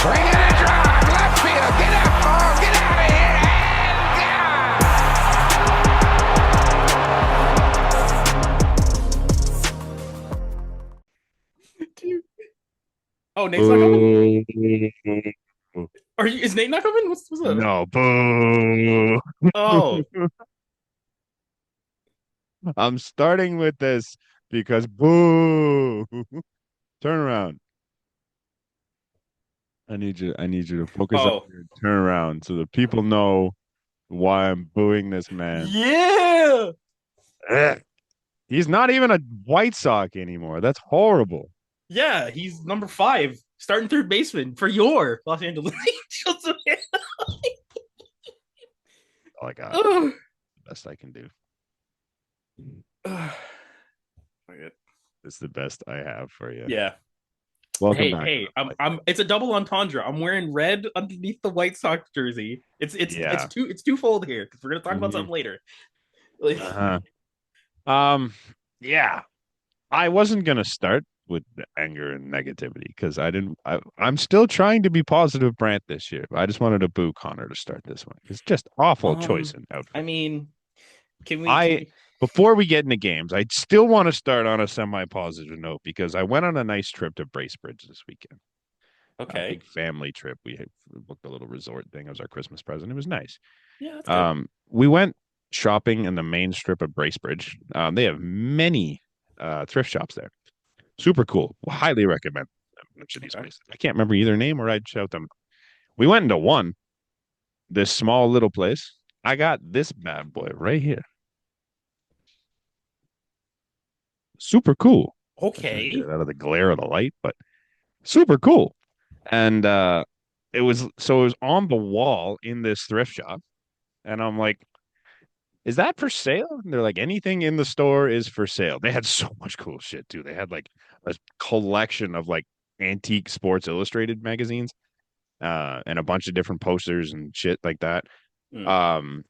Swing and a drive, left field, get up, ball, get out of here, and Oh, Nate's not coming? Boo. Is Nate not coming? What's up? No, boo. Oh, I'm starting with this because boo. Turn around. I need you to focus on oh, your turnaround so the people know why I'm booing this man. yeah, Ugh. He's not even a White Sox anymore. That's horrible. yeah. He's number 5, starting third baseman for your Los Angeles Angels. All I got. Oh, Best I can do. oh, It's the best I have for you. yeah. Welcome back. Hey, I'm. It's a double entendre. I'm wearing red underneath the White Sox jersey. Yeah. It's twofold here because we're gonna talk about Mhm. something later. Like, Uh-huh. Yeah. I wasn't gonna start with the anger and negativity because I'm still trying to be positive Brant this year. I just wanted to boo Connor to start this one. It's just awful choice in I outfit. mean, can we? Can I we? Before we get into games, I still want to start on a semi-positive note because I went on a nice trip to Bracebridge this weekend. A Okay. big family trip. We had booked a little resort thing. It was our Christmas present. It was nice. Yeah, that's good. We went shopping in the main strip of Bracebridge. They have many thrift shops there. Super cool. Highly recommend mention these Okay. places. I can't remember either name or I'd shout them. We went into one, this small little place. I got this bad boy right here. Super cool. I'm trying to get Okay. it out of the glare of the light, but super cool. And it was on the wall in this thrift shop. And I'm like, is that for sale? And they're like, anything in the store is for sale. They had so much cool shit too. They had like a collection of like antique Sports Illustrated magazines, and a bunch of different posters and shit like that. Mm. Um,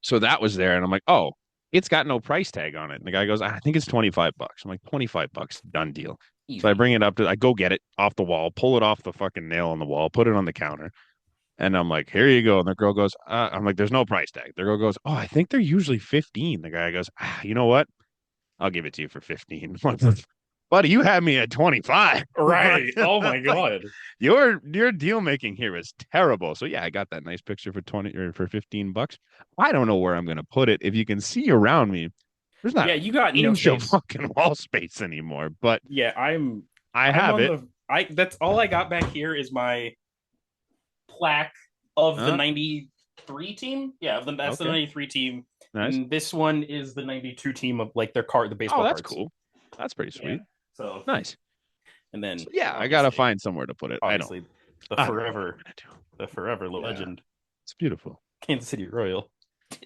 so that was there, and I'm like, oh, it's got no price tag on it. And the guy goes, I think it's $25. I'm like, $25, done deal. So I Easy. bring it up I go get it off the wall, pull it off the fucking nail on the wall, put it on the counter. And I'm like, here you go. And the girl goes, I'm like, there's no price tag. The girl goes, oh, I think they're usually 15. The guy goes, you know what? I'll give it to you for 15. Buddy, you had me at 25. Right. Oh my Like, god. your deal making here is terrible. So yeah, I got that nice picture for 20 or for $15. I don't know where I'm gonna put it. If you can see around me, there's not Yeah, an you got no inch of space. fucking wall space anymore. But Yeah, I I'm have on it. the I that's all I got back here is my plaque of the 93 team. Yeah, that's the Okay. 93 team. Nice. And this one is the 92 team of like the baseball Oh, that's cards. cool. That's pretty Yeah. sweet. So Nice. and then So yeah, I gotta find somewhere to put it. obviously I don't know what I'm gonna do. the forever Yeah. legend, It's beautiful. Kansas City Royal.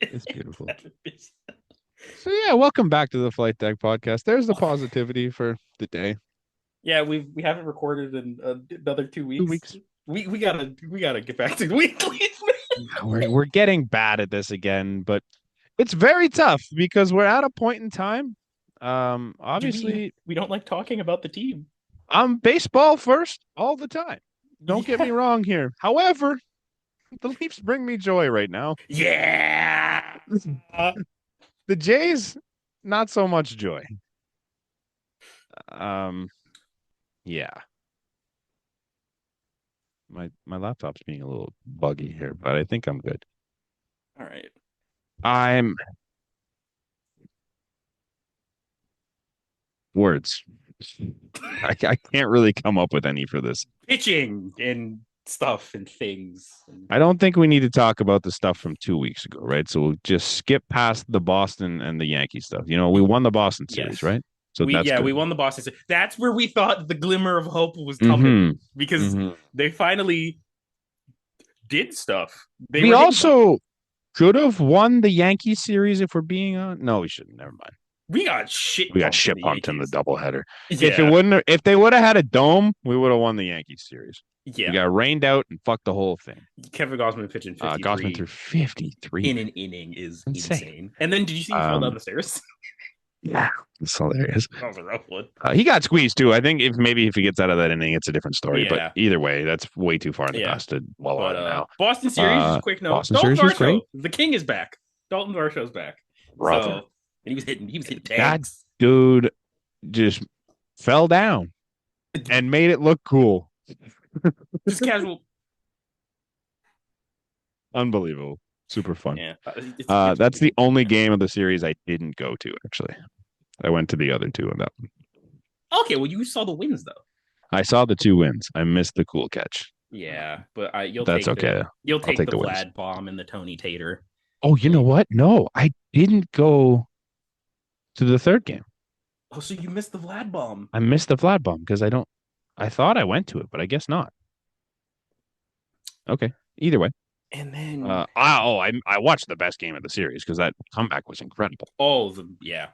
It's beautiful. So yeah, welcome back to the Flight Deck podcast. There's the positivity for the day. Yeah, we haven't recorded in another 2 weeks. 2 weeks. We gotta get back to weekly. We're getting bad at this again, but it's very tough because we're at a point in time. Obviously, we don't like talking about the team. I'm baseball first all the time. Don't get me wrong here. However, the Leafs bring me joy right now. Yeah. The Jays, not so much joy. Yeah. My laptop's being a little buggy here, but I think I'm good. All right. I'm words. I can't really come up with any for this. Pitching and stuff and things. I don't think we need to talk about the stuff from 2 weeks ago, right? So we'll just skip past the Boston and the Yankee stuff. You know, we won the Boston series, Yes. right? So that's good. We won the Boston. That's where we thought the glimmer of hope was coming because they finally did stuff. We also could have won the Yankee series if we're being on. No, we shouldn't. Never mind. We got shit. We got shit pumped in the doubleheader. Yeah. If they would have had a dome, we would have won the Yankees series. Yeah. We got rained out and fucked the whole thing. Kevin Gausman pitching 53. Gausman threw 53 in an inning is insane. And then did you see he fell down the stairs? Yeah, it's hilarious. That was a rough one. He got squeezed too. I think if he gets out of that inning, it's a different story. But Yeah, either way, that's way too far in the yeah. past to dwell But on now. Boston series, just a quick note. Boston Dalton series was Varsho, great, the king is back. Dalton Varsho's back. brother. So and he was hitting That tags. dude just fell down and made it look cool. Just casual. Unbelievable. Super fun. Yeah. That's the only game of the series I didn't go to, actually. I went to the other two of that one. Okay, well, you saw the wins though. I saw the 2 wins. I missed the cool catch. Yeah, but you'll That's take okay. You'll I'll take take the the wins. Vlad bomb and the Tony Tater. Oh, you know what? No, I didn't go to the third game. Oh, so you missed the Vlad bomb. I missed the Vlad bomb because I thought I went to it, but I guess not. Okay. Either way. And then I watched the best game of the series because that comeback was incredible. Yeah.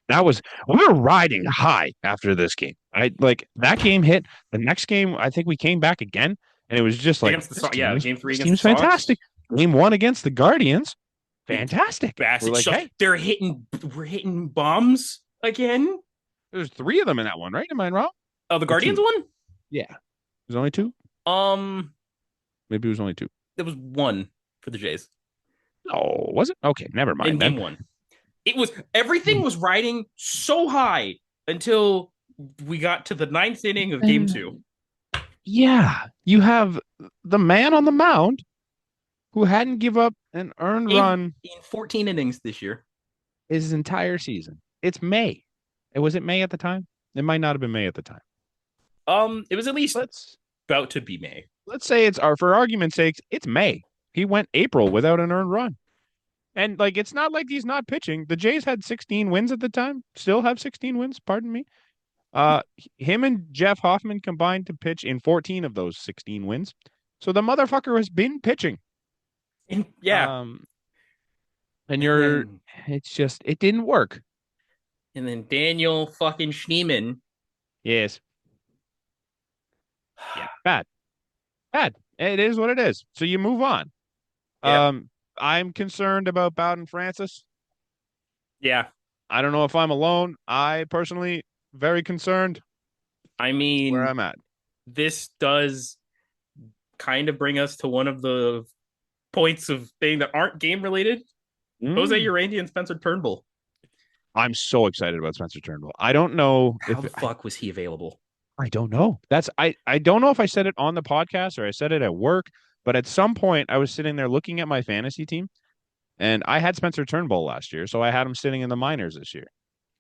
We were riding high after this game. That game hit. The next game, I think we came back again, and it was just like game 3 against team's the Sox. fantastic. Game 1 against the Guardians, fantastic. We're like, hey, we're hitting bombs again. There's 3 of them in that one, right? Am I wrong? Oh, the Guardians one? Yeah. There's only 2? Maybe it was only 2. There was 1 for the Jays. Oh, was it? Okay, never mind. In game 1. Everything was riding so high until we got to the 9th inning of game 2. Yeah. You have the man on the mound who hadn't give up an earned run in 14 innings this year. His entire season. It's May. Was it May at the time? It might not have been May at the time. It was at least about to be May. Let's say for argument's sake, it's May. He went April without an earned run. And it's not like he's not pitching. The Jays had 16 wins at the time. Still have 16 wins, pardon me. Him and Jeff Hoffman combined to pitch in 14 of those 16 wins. So the motherfucker has been pitching. Yeah. It didn't work. And then Daniel fucking Schneeman. Yes. Yeah. Bad. It is what it is. So you move on. Yep. I'm concerned about Bowden Francis. Yeah. I don't know if I'm alone. I personally very concerned. I mean, where I'm at. This does kind of bring us to one of the points of thing that aren't game related. Jose Urania and Spencer Turnbull. I'm so excited about Spencer Turnbull. I don't know how the fuck was he available. I don't know. I don't know if I said it on the podcast or I said it at work, but at some point I was sitting there looking at my fantasy team, and I had Spencer Turnbull last year, so I had him sitting in the minors this year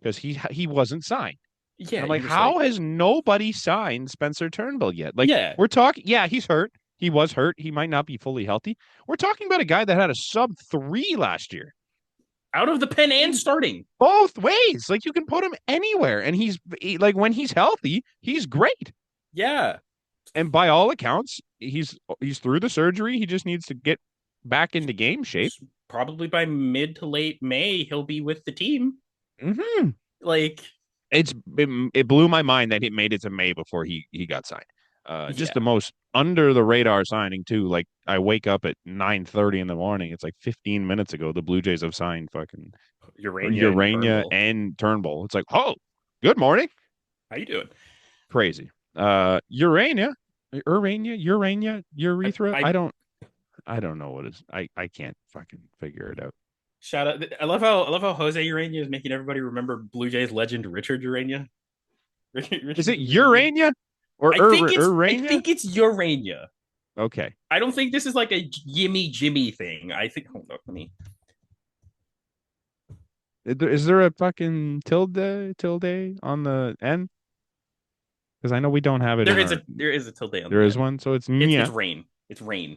because he wasn't signed. Yeah, I'm like, how has nobody signed Spencer Turnbull yet? We're talking. Yeah, he's hurt. He was hurt. He might not be fully healthy. We're talking about a guy that had a sub-3 last year. Out of the pen and starting. Both ways. You can put him anywhere. And when he's healthy, he's great. Yeah. And by all accounts, he's through the surgery. He just needs to get back into game shape. Probably by mid to late May, he'll be with the team. Mm-hmm. It blew my mind that it made it to May before he got signed. Just the most under the radar signing too. I wake up at 9:30 in the morning. It's 15 minutes ago. The Blue Jays have signed fucking Urania and Turnbull. It's oh, good morning. How you doing? Crazy. Urania, urethra. I don't know what it is. I can't fucking figure it out. Shout out! I love how Jose Urania is making everybody remember Blue Jays legend Richard Urania. Is it Urania? Or I think it's Urania. Okay. I don't think this is a Jimmy thing. I think. Hold on, let me. Is there a fucking tilde on the end? Because I know we don't have it. There is a tilde on there the is end. One, so it's rain. It's rain.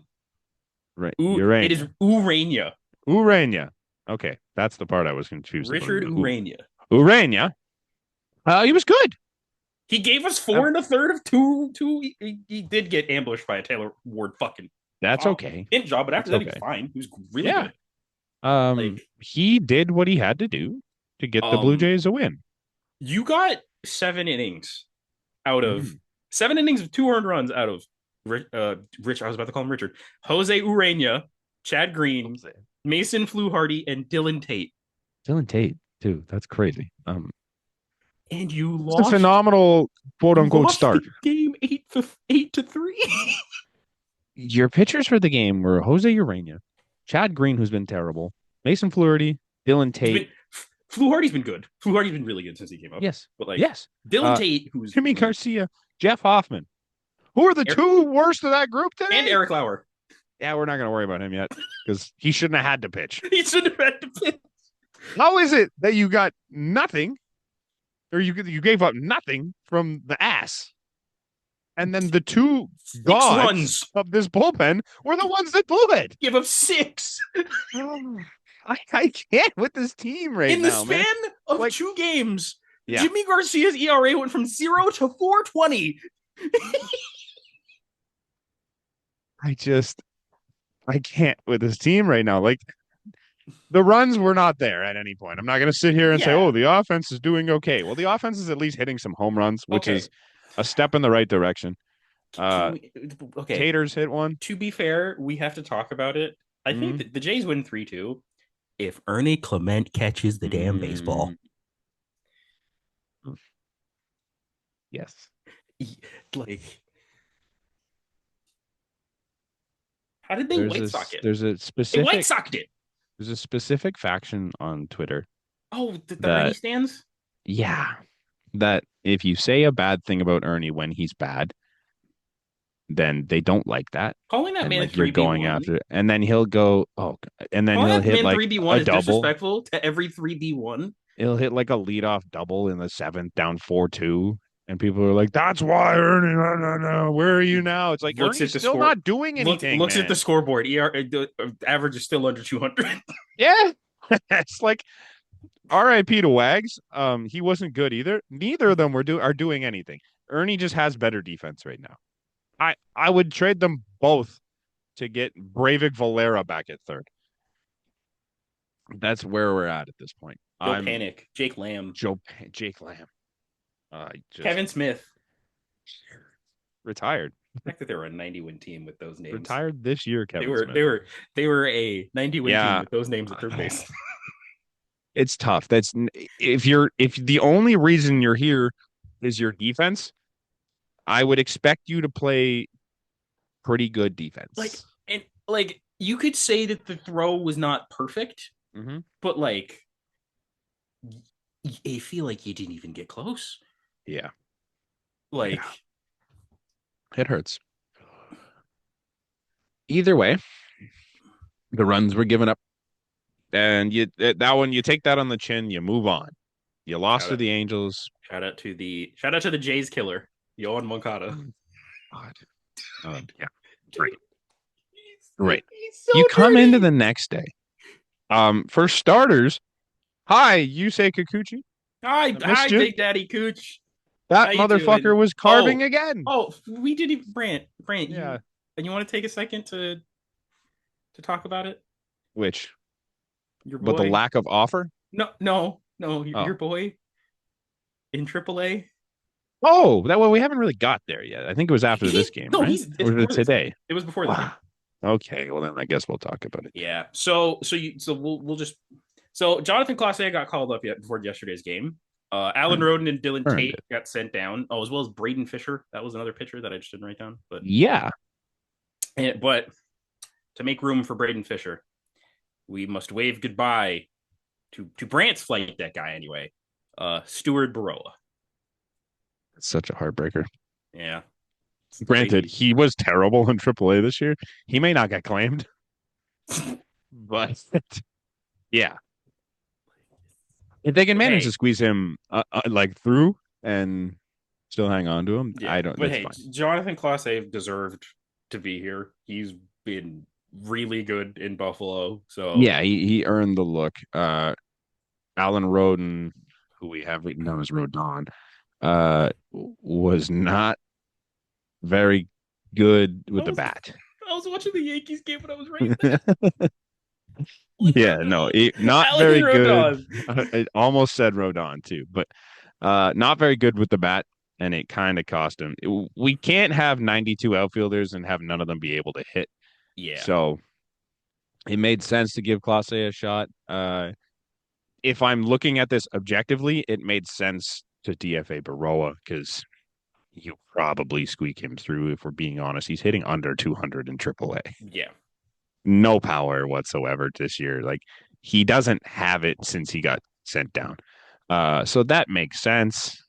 Right. It is Urania. Urania. Okay, that's the part I was confused. Richard Urania. Urania. He was good. He gave us 4 1/3 of 2. He did get ambushed by a Taylor Ward fucking. That's okay. Hint job, but after that, he was fine. He was really good. He did what he had to do to get the Blue Jays a win. You got 7 innings out of 7 innings of 2 earned runs out of Rich. I was about to call him Richard. Jose Urania, Chad Green, Mason Fluharty, and Dylan Tate. Dylan Tate. Dude, that's crazy. And you It's a lost. phenomenal quote You unquote lost the start. game 8-3. Your pitchers for the game were Jose Urena, Chad Green, who's been terrible, Mason Flaherty, Dylan He's been Tate. Fluharty's been good. Fluharty's been really good since he came up. Yes. But like Yes. Dylan Tate, who's Jimmy Garcia, Jeff Hoffman. Who are the Eric, two worst of that group and today? Eric Lauer. Yeah, we're not going to worry about him yet because he shouldn't have had to pitch. He should have had to pitch. How is it that you got nothing or you gave up nothing from the ass? And then the two gods runs of this bullpen were the ones that blew it. Give up 6. I can't with this team right in the now, span man. of Like, 2 games. Yeah. Jimmy Garcia's ERA went from 0 to 4.20. I can't with this team right now. Like the runs were not there at any point. I'm not going to sit here and say, Yeah. "Oh, the offense is doing okay." Well, the offense is at least hitting some home runs, which Okay. is a step in the right direction. Okay. Taters hit one. To be fair, we have to talk about it. I think that the Jays win 3-2 if Ernie Clement catches the damn baseball. Yes. Like, how did they White Sox it? There's a specific White Soxed it. There's a specific faction on Twitter. Oh, the Ernie stands? Yeah. That if you say a bad thing about Ernie when he's bad, then they don't like that. Calling that and man like 3B1. You're going after it. And then he'll go, and then he'll hit like 3B1 a is double. disrespectful to every 3B1. He'll hit like a leadoff double in the 7th, down 4-2. And people are like, that's why Ernie, no. Where are you now? It's like, Ernie's still not doing anything. Looks at the scoreboard. The average is still under 200. Yeah. It's like, RIP to Wags. He wasn't good either. Neither of them are doing anything. Ernie just has better defense right now. I would trade them both to get Breivik Valera back at third. That's where we're at this point. Panic. Jake Lamb. Jake Lamb. Kevin Smith. Retired. The fact that they were a 90-win team with those names. Retired this year, Kevin Smith. They were a 90-win team with those names at third base. It's tough. That's if the only reason you're here is your defense, I would expect you to play pretty good defense. You could say that the throw was not perfect, but I feel like you didn't even get close. Yeah. It hurts. Either way, the runs were given up. And you take that on the chin, you move on. You lost to the Angels. Shout out to the Jays killer, Yohan Moncada. Yeah. Great. You come into the next day. For starters, hi, Yusei Kikuchi. Hi, Big Daddy Cooch. That motherfucker was carving again. Oh, we did even Brant. Yeah. And you want to take a second to talk about it? Which? Your boy? But the lack of offer? No. Your boy in AAA. Oh, we haven't really got there yet. I think it was after this game, right? Or was it today? It was before the game. Okay, well then I guess we'll talk about it. Yeah. So Jonathan Clase got called up before yesterday's game. Alan Roden and Dylan Tate got sent down. Oh, as well as Braden Fisher. That was another pitcher that I just didn't write down. But yeah. But to make room for Braden Fisher, we must wave goodbye to Brant's flight deck guy anyway. Stuart Barola. It's such a heartbreaker. Yeah. Granted, he was terrible in AAA this year. He may not get claimed. But yeah. If they can manage to squeeze him through and still hang on to him, I don't. But fine. Jonathan Clase deserved to be here. He's been really good in Buffalo. So yeah, he earned the look. Alan Roden, who we have written down as Rodon, was not very good with the bat. I was watching the Yankees game when I was right there. Not Alan very Rodon. Good. I almost said Rodon too, but not very good with the bat, and it kind of cost him. We can't have 92 outfielders and have none of them be able to hit. Yeah. So it made sense to give Clase a shot. if I'm looking at this objectively, it made sense to DFA Baroa because you probably squeak him through. If we're being honest, he's hitting under 200 in AAA. Yeah. No power whatsoever this year. Like he doesn't have it since he got sent down. So that makes sense.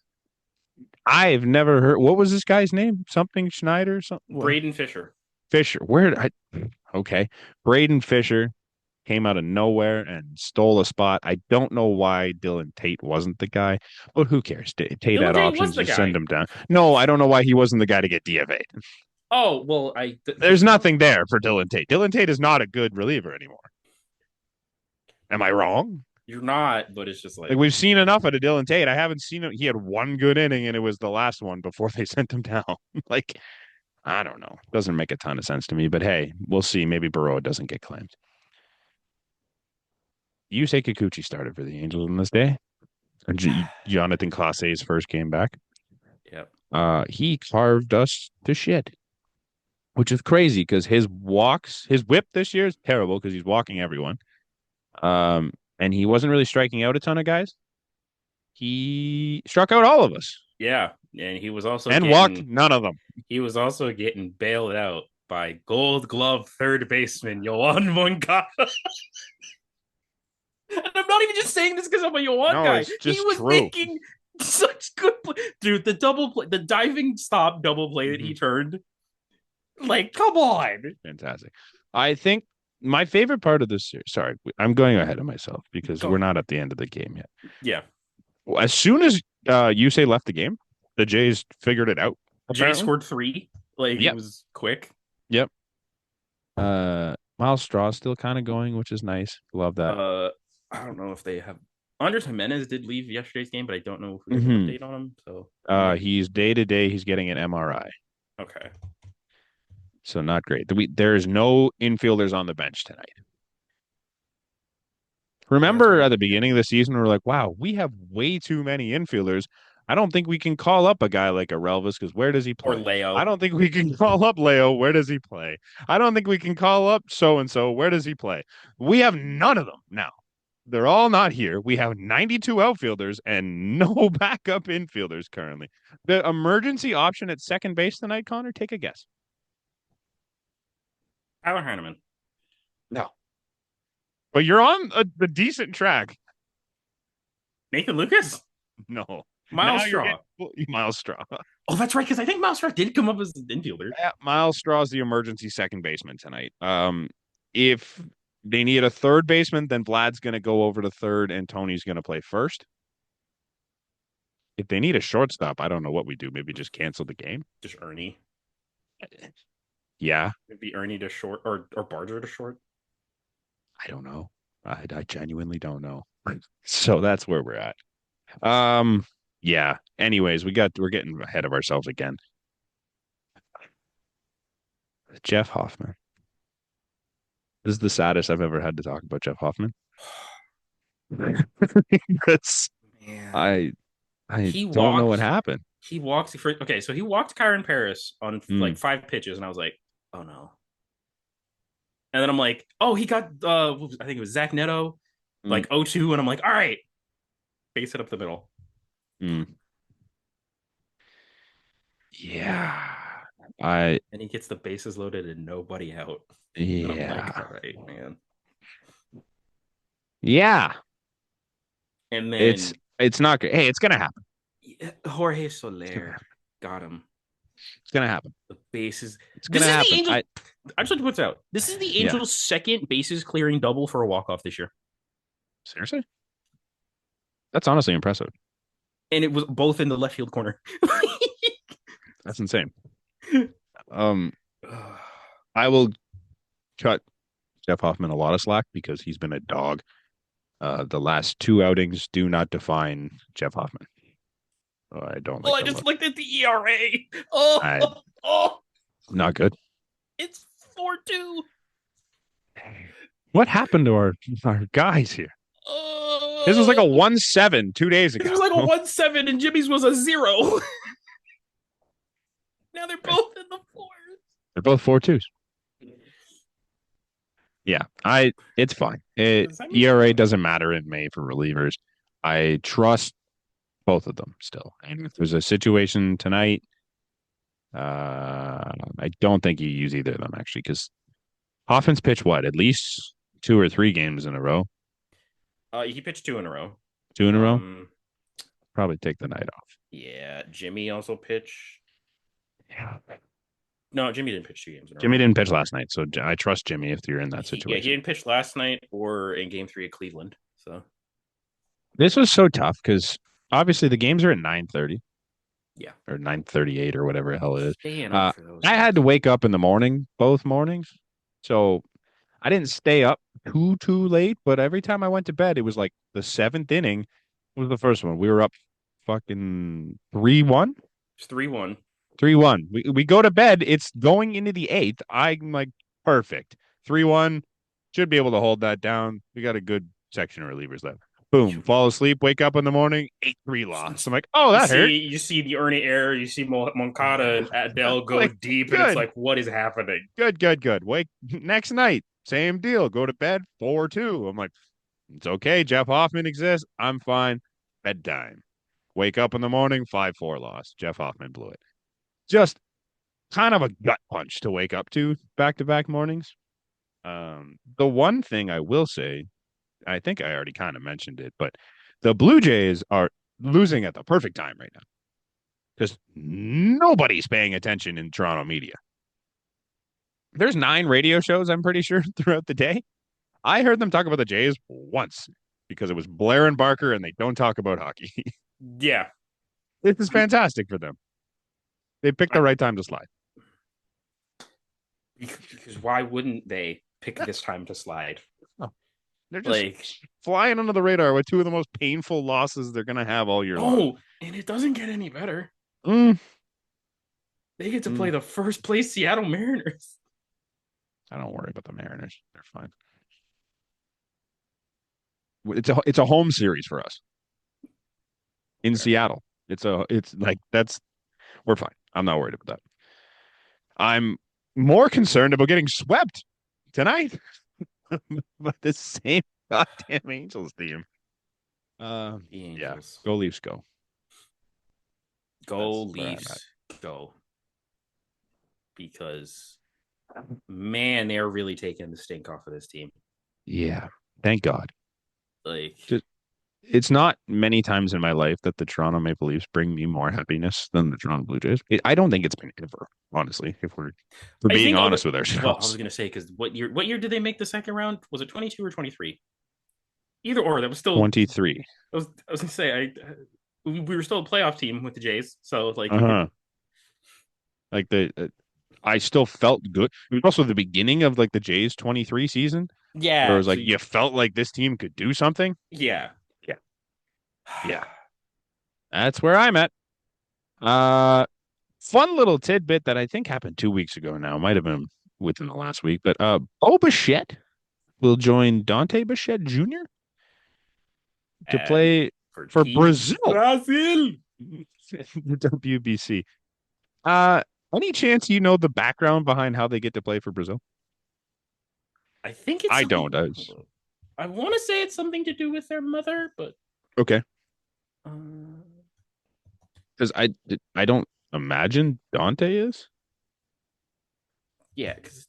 I've never heard. What was this guy's name? Something Schneider? Something. Braden Fisher. Fisher. Where did I? Okay, Braden Fisher came out of nowhere and stole a spot. I don't know why Dylan Tate wasn't the guy, but who cares? Tate had options to send him down. No, I don't know why he wasn't the guy to get DFA'd. Oh, well, There's nothing there for Dylan Tate. Dylan Tate is not a good reliever anymore. Am I wrong? You're not, but it's just like we've seen enough out of Dylan Tate. I haven't seen him. He had one good inning, and it was the last one before they sent him down. Like, I don't know. Doesn't make a ton of sense to me, but hey, we'll see. Maybe Baroa doesn't get claimed. Yusei Kikuchi started for the Angels on this day. Jonathan Clase's first game back. Yep. He carved us to shit, which is crazy because his whip this year is terrible because he's walking everyone. And he wasn't really striking out a ton of guys. He struck out all of us. Yeah, and he was also walked none of them. He was also getting bailed out by Gold Glove third baseman Yoan Moncada. And I'm not even just saying this because I'm a Yoan guy. He was making such good play. Dude, the double play, the diving stop double play that he turned. Like, come on. Fantastic. I think my favorite part of this series, sorry, I'm going ahead of myself because we're not at the end of the game yet. Yeah. As soon as Yusei left the game, the Jays figured it out. Jay scored 3. Like, It was quick. Yep. Miles Straw's still kind of going, which is nice. Love that. I don't know if they have. Andres Jimenez did leave yesterday's game, but I don't know if we have an update on him. So he's day-to-day. He's getting an MRI. Okay. So not great. There's no infielders on the bench tonight. Remember at the beginning of the season, we were like, wow, we have way too many infielders. I don't think we can call up a guy like Arelvis because where does he play? Or Leo. I don't think we can call up Leo. Where does he play? I don't think we can call up so-and-so. Where does he play? We have none of them now. They're all not here. We have 92 outfielders and no backup infielders currently. The emergency option at second base tonight, Connor, take a guess. Tyler Heineman. No. But you're on a decent track. Nathan Lucas? No. Miles Straw. Miles Straw. Oh, that's right, because I think Miles Straw did come up as an infielder. Yeah, Miles Straw's the emergency second baseman tonight. If they need a third baseman, then Vlad's going to go over to third and Tony's going to play first. If they need a shortstop, I don't know what we do. Maybe just cancel the game. Just Ernie. Yeah. Maybe Ernie to short or Barger to short. I don't know. I genuinely don't know. So that's where we're at. Yeah. Anyways, we're getting ahead of ourselves again. Jeff Hoffman. This is the saddest I've ever had to talk about Jeff Hoffman. I don't know what happened. He walked so he walked Kyron Paris on like 5 pitches, and I was like, oh no. And then I'm like, oh, he got I think it was Zach Neto, like 0-2, and I'm like, all right, base hit up the middle. Yeah. And he gets the bases loaded and nobody out. Yeah. And I'm like, all right, man. Yeah. And then it's not good. Hey, it's gonna happen. Jorge Soler got him. It's gonna happen. The bases. It's gonna happen. I just want to put this out. This is the Angels' second bases clearing double for a walk-off this year. Seriously? That's honestly impressive. And it was both in the left field corner. That's insane. I will cut Jeff Hoffman a lot of slack because he's been a dog. The last 2 outings do not define Jeff Hoffman. I don't like I just looked at the ERA. Not good. It's 4.2. What happened to our guys here? This was like a 1-7 2 days ago. This was like a 1-7 and Jimmy's was a 0. Now they're both in the 4s. They're both 4.2s. Yeah, it's fine. I mean, ERA doesn't matter in May for relievers. I trust both of them still. And if there's a situation tonight, I don't think you use either of them actually, because Hoffman's pitched what, at least 2 or 3 games in a row, he pitched two in a row. 2 in a row. Um, Probably take the night off. yeah, Jimmy also pitched. Yeah. No, Jimmy didn't pitch 2 games in a Jimmy row. didn't pitch last night, so I trust Jimmy if you're in that He situation. didn't pitch last night or in Game 3 of Cleveland. So This was so tough because obviously the games are at 9:30 yeah, or 9:38 or whatever the hell it is. staying up for those I had to games. wake up in the morning, both mornings. So I didn't stay up too late, but every time I went to bed, it was like the seventh inning was the first one. We were up fucking 3-1. It's 3-1. 3-1. We go to bed. It's going into the eighth. I'm like, perfect. 3-1. Should be able to hold that down. We got a good section of relievers left. Boom. Fall asleep, wake up in the morning, 8-3 loss. I'm like, oh, that hurt. You see the Ernie Air, you see Moncada and Adele go Like, deep, and it's good. like, what is happening? Good. Wake next night. Same deal. Go to bed 4-2. I'm like, it's okay. Jeff Hoffman exists. I'm fine. Bedtime. Wake up in the morning, 5-4 loss. Jeff Hoffman blew it. Just kind of a gut punch to wake up to back mornings. The one thing I will say, I think I already kind of mentioned it, but the Blue Jays are losing at the perfect time right now because nobody's paying attention in Toronto media. There's 9 radio shows, I'm pretty sure, throughout the day. I heard them talk about the Jays once because it was Blair and Barker and they don't talk about hockey. Yeah. This is fantastic for them. They picked the right time to slide. Because why wouldn't they pick this time to slide? Oh, they're just Like, flying under the radar with 2 of the most painful losses they're going to have all year long. oh, and it doesn't get any better. Mm. They get to play the first place Seattle Mariners. I don't worry about the Mariners. They're fine. It's a home series for us in Seattle. It's like we're fine. I'm not worried about that. I'm more concerned about getting swept tonight by the same goddamn Angels team. The Angels. Yeah, go Leafs, go. Go Leafs, go. Because, man, they're really taking the stink off of this team. Yeah, thank God. Like, it's not many times in my life that the Toronto Maple Leafs bring me more happiness than the Toronto Blue Jays. I don't think it's been ever, honestly, if we're being honest with ourselves. Well, I was going to say, because what year did they make the second round? Was it 22 or 23? Either or, that was still 23. I was going to say, we were still a playoff team with the Jays. So, like, like I still felt good. It was also the beginning of like the Jays 23 season. Yeah. Where it was like, you felt like this team could do something. Yeah. Yeah. That's where I'm at. Fun little tidbit that I think happened 2 weeks ago now. Might have been within the last week, but Bo Bichette will join Dante Bichette Jr. to play for Brazil. The WBC. Any chance you know the background behind how they get to play for Brazil? I think it's I don't. I want to say it's something to do with their mother, but okay. Because I don't imagine Dante is. Yeah, because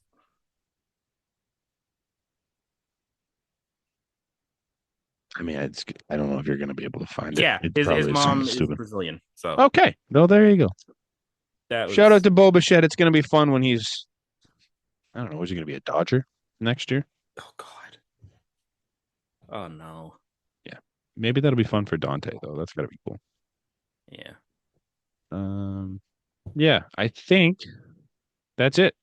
I mean, I don't know if you're going to be able to find it. Yeah, his mom is Brazilian. So okay, well there you go. Shout out to Bo Bichette. It's going to be fun when he's. I don't know. Is he going to be a Dodger next year? Oh God. Oh no. Yeah, maybe that'll be fun for Dante though. That's got to be cool. Yeah. Yeah, I think that's it.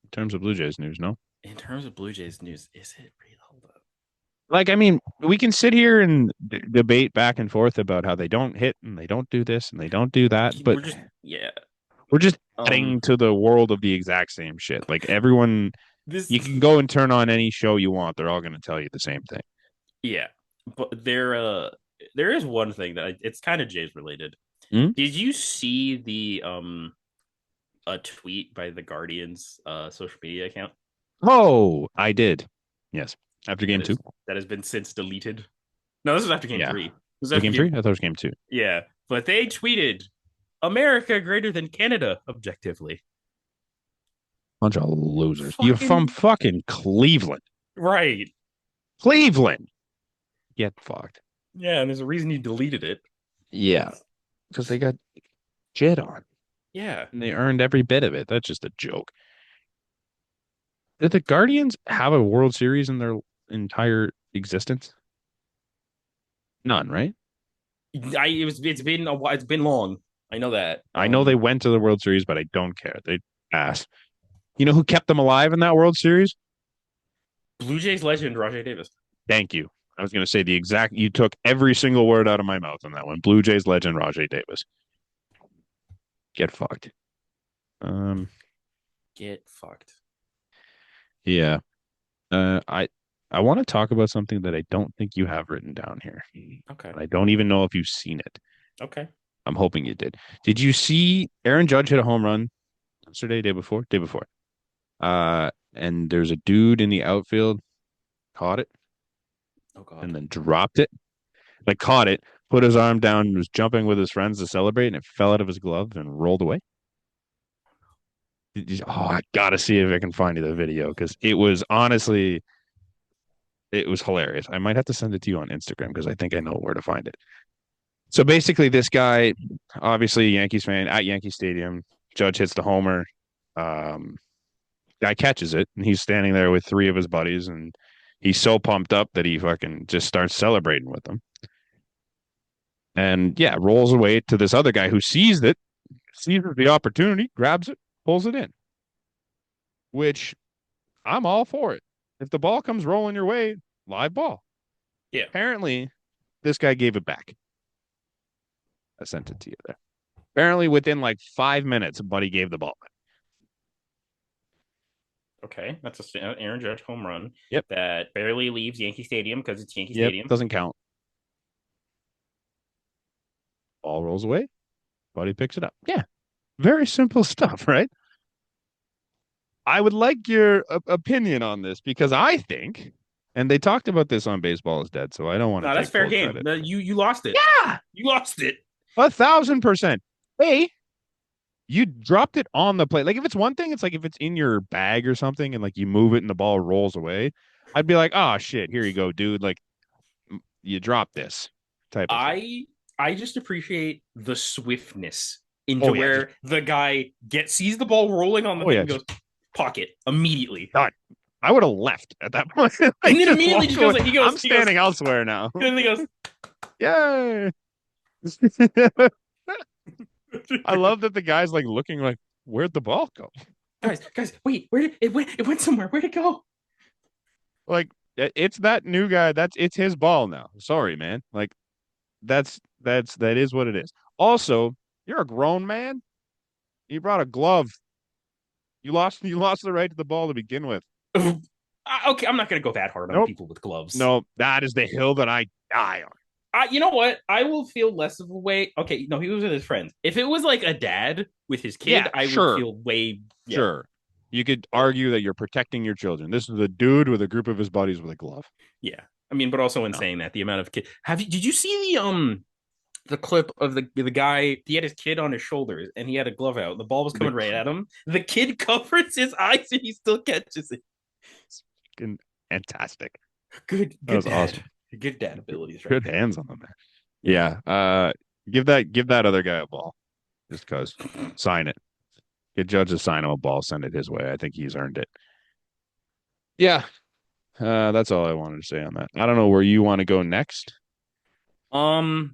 In terms of Blue Jays news, no? In terms of Blue Jays news, is it real? Hold up. Like, I mean, we can sit here and debate back and forth about how they don't hit and they don't do this and they don't do that, but we're just adding to the world of the exact same shit. Like everyone, you can go and turn on any show you want; they're all going to tell you the same thing. Yeah, but there is one thing that it's kind of Jays related. Did you see the a tweet by the Guardian's social media account? Oh, I did. Yes. After game two. That has been since deleted. No, this is after game Yeah. three. This is Was it after game three? I thought it was game two. Yeah, but they tweeted America greater than Canada objectively. Bunch of losers. You're from Fucking fucking Cleveland. right. Cleveland. Get fucked. Yeah, and there's a reason you deleted it. Yeah. Because they got shit on. Yeah. And they earned every bit of it. That's just a joke. Did the Guardians have a World Series in their entire existence? None, right? It's been a while. It's been long. I know that. I know they went to the World Series, but I don't care. They ass. You know who kept them alive in that World Series? Blue Jays legend Rajay Davis. Thank you. I was going to say the exact. You took every single word out of my mouth on that one. Blue Jays legend Rajay Davis. Get fucked. Get fucked. Yeah. I want to talk about something that I don't think you have written down here. Okay. I don't even know if you've seen it. Okay. I'm hoping you did. Did you see Aaron Judge hit a home run yesterday, day before? Day before. And there's a dude in the outfield caught it. Oh god. And then dropped it. Like caught it, put his arm down, and was jumping with his friends to celebrate, and it fell out of his glove and rolled away. I gotta see if I can find you the video because it was honestly, it was hilarious. I might have to send it to you on Instagram because I think I know where to find it. So basically, this guy, obviously a Yankees fan at Yankee Stadium, Judge hits the homer. Guy catches it, and he's standing there with three of his buddies, and he's so pumped up that he fucking just starts celebrating with them. And yeah, rolls away to this other guy who sees the opportunity, grabs it, pulls it in. Which I'm all for it. If the ball comes rolling your way, live ball. Yeah. Apparently, this guy gave it back. I sent it to you there. Apparently, within like 5 minutes, Buddy gave the ball back. Okay, that's a Aaron Judge home run. Yep. That barely leaves Yankee Stadium because it's Yankee Stadium. Doesn't count. Ball rolls away. Buddy picks it up. Yeah. Very simple stuff, right? I would like your opinion on this because I think, and they talked about this on Baseball is Dead, so I don't want to. No, that's fair game. No, you lost it. Yeah, you lost it. 1,000%. Hey, you dropped it on the plate. Like if it's one thing, it's like if it's in your bag or something, and like you move it and the ball rolls away. I'd be like, oh shit, here you go, dude. Like you dropped this type. I just appreciate the swiftness into where the guy sees the ball rolling on the thing and goes pocket immediately. Done. I would have left at that point. Like, and then immediately just goes, like, I'm standing elsewhere now. And he goes, yay. I love that the guy's like looking like, where'd the ball go? Guys, wait, where did it went somewhere? Where'd it go? Like it's that new guy. It's his ball now. Sorry, man. Like that is what it is. Also, you're a grown man. You brought a glove. You lost the right to the ball to begin with. Okay, I'm not gonna go that hard on people with gloves. No, that is the hill that I die on. You know what? I will feel less of a way. Okay, no, he was with his friends. If it was like a dad with his kid, I would feel way. Yeah. Sure. You could argue that you're protecting your children. This is a dude with a group of his buddies with a glove. Yeah. I mean, but also in saying that, the amount of kids. Did you see the clip of the guy? He had his kid on his shoulders and he had a glove out. The ball was coming right at him. The kid covers his eyes and he still catches it. It's fucking fantastic. Good that was dad. Awesome. Good dad abilities, right? Good hands on the man. Yeah. Give that other guy a ball. Just cause. Sign it. Get Judge to sign him a ball, send it his way. I think he's earned it. Yeah. That's all I wanted to say on that. I don't know where you want to go next. We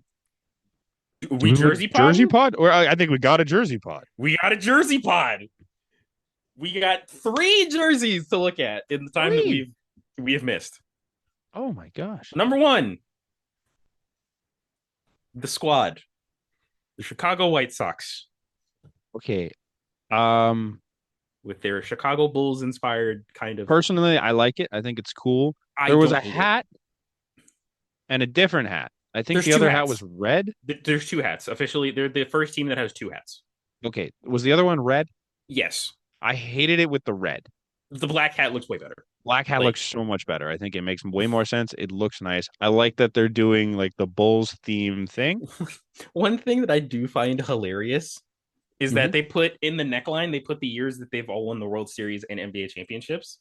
Jersey pod? Jersey pod? Or I think we got a Jersey pod. We got a Jersey pod. We got 3 jerseys to look at in the time that we have missed. Oh my gosh. Number 1, the squad, the Chicago White Sox. Okay. With their Chicago Bulls inspired kind of. Personally, I like it. I think it's cool. There was a hat and a different hat. I think the other hat was red. There's 2 hats. Officially, they're the first team that has 2 hats. Okay. Was the other one red? Yes. I hated it with the red. The black hat looks way better. Black hat Like looks so much better. I think it makes way more sense. It looks nice. I like that they're doing like the Bulls theme thing. one thing that I do find hilarious is Hmm. that they put in the neckline, they put the years that they've all won the World Series and NBA championships.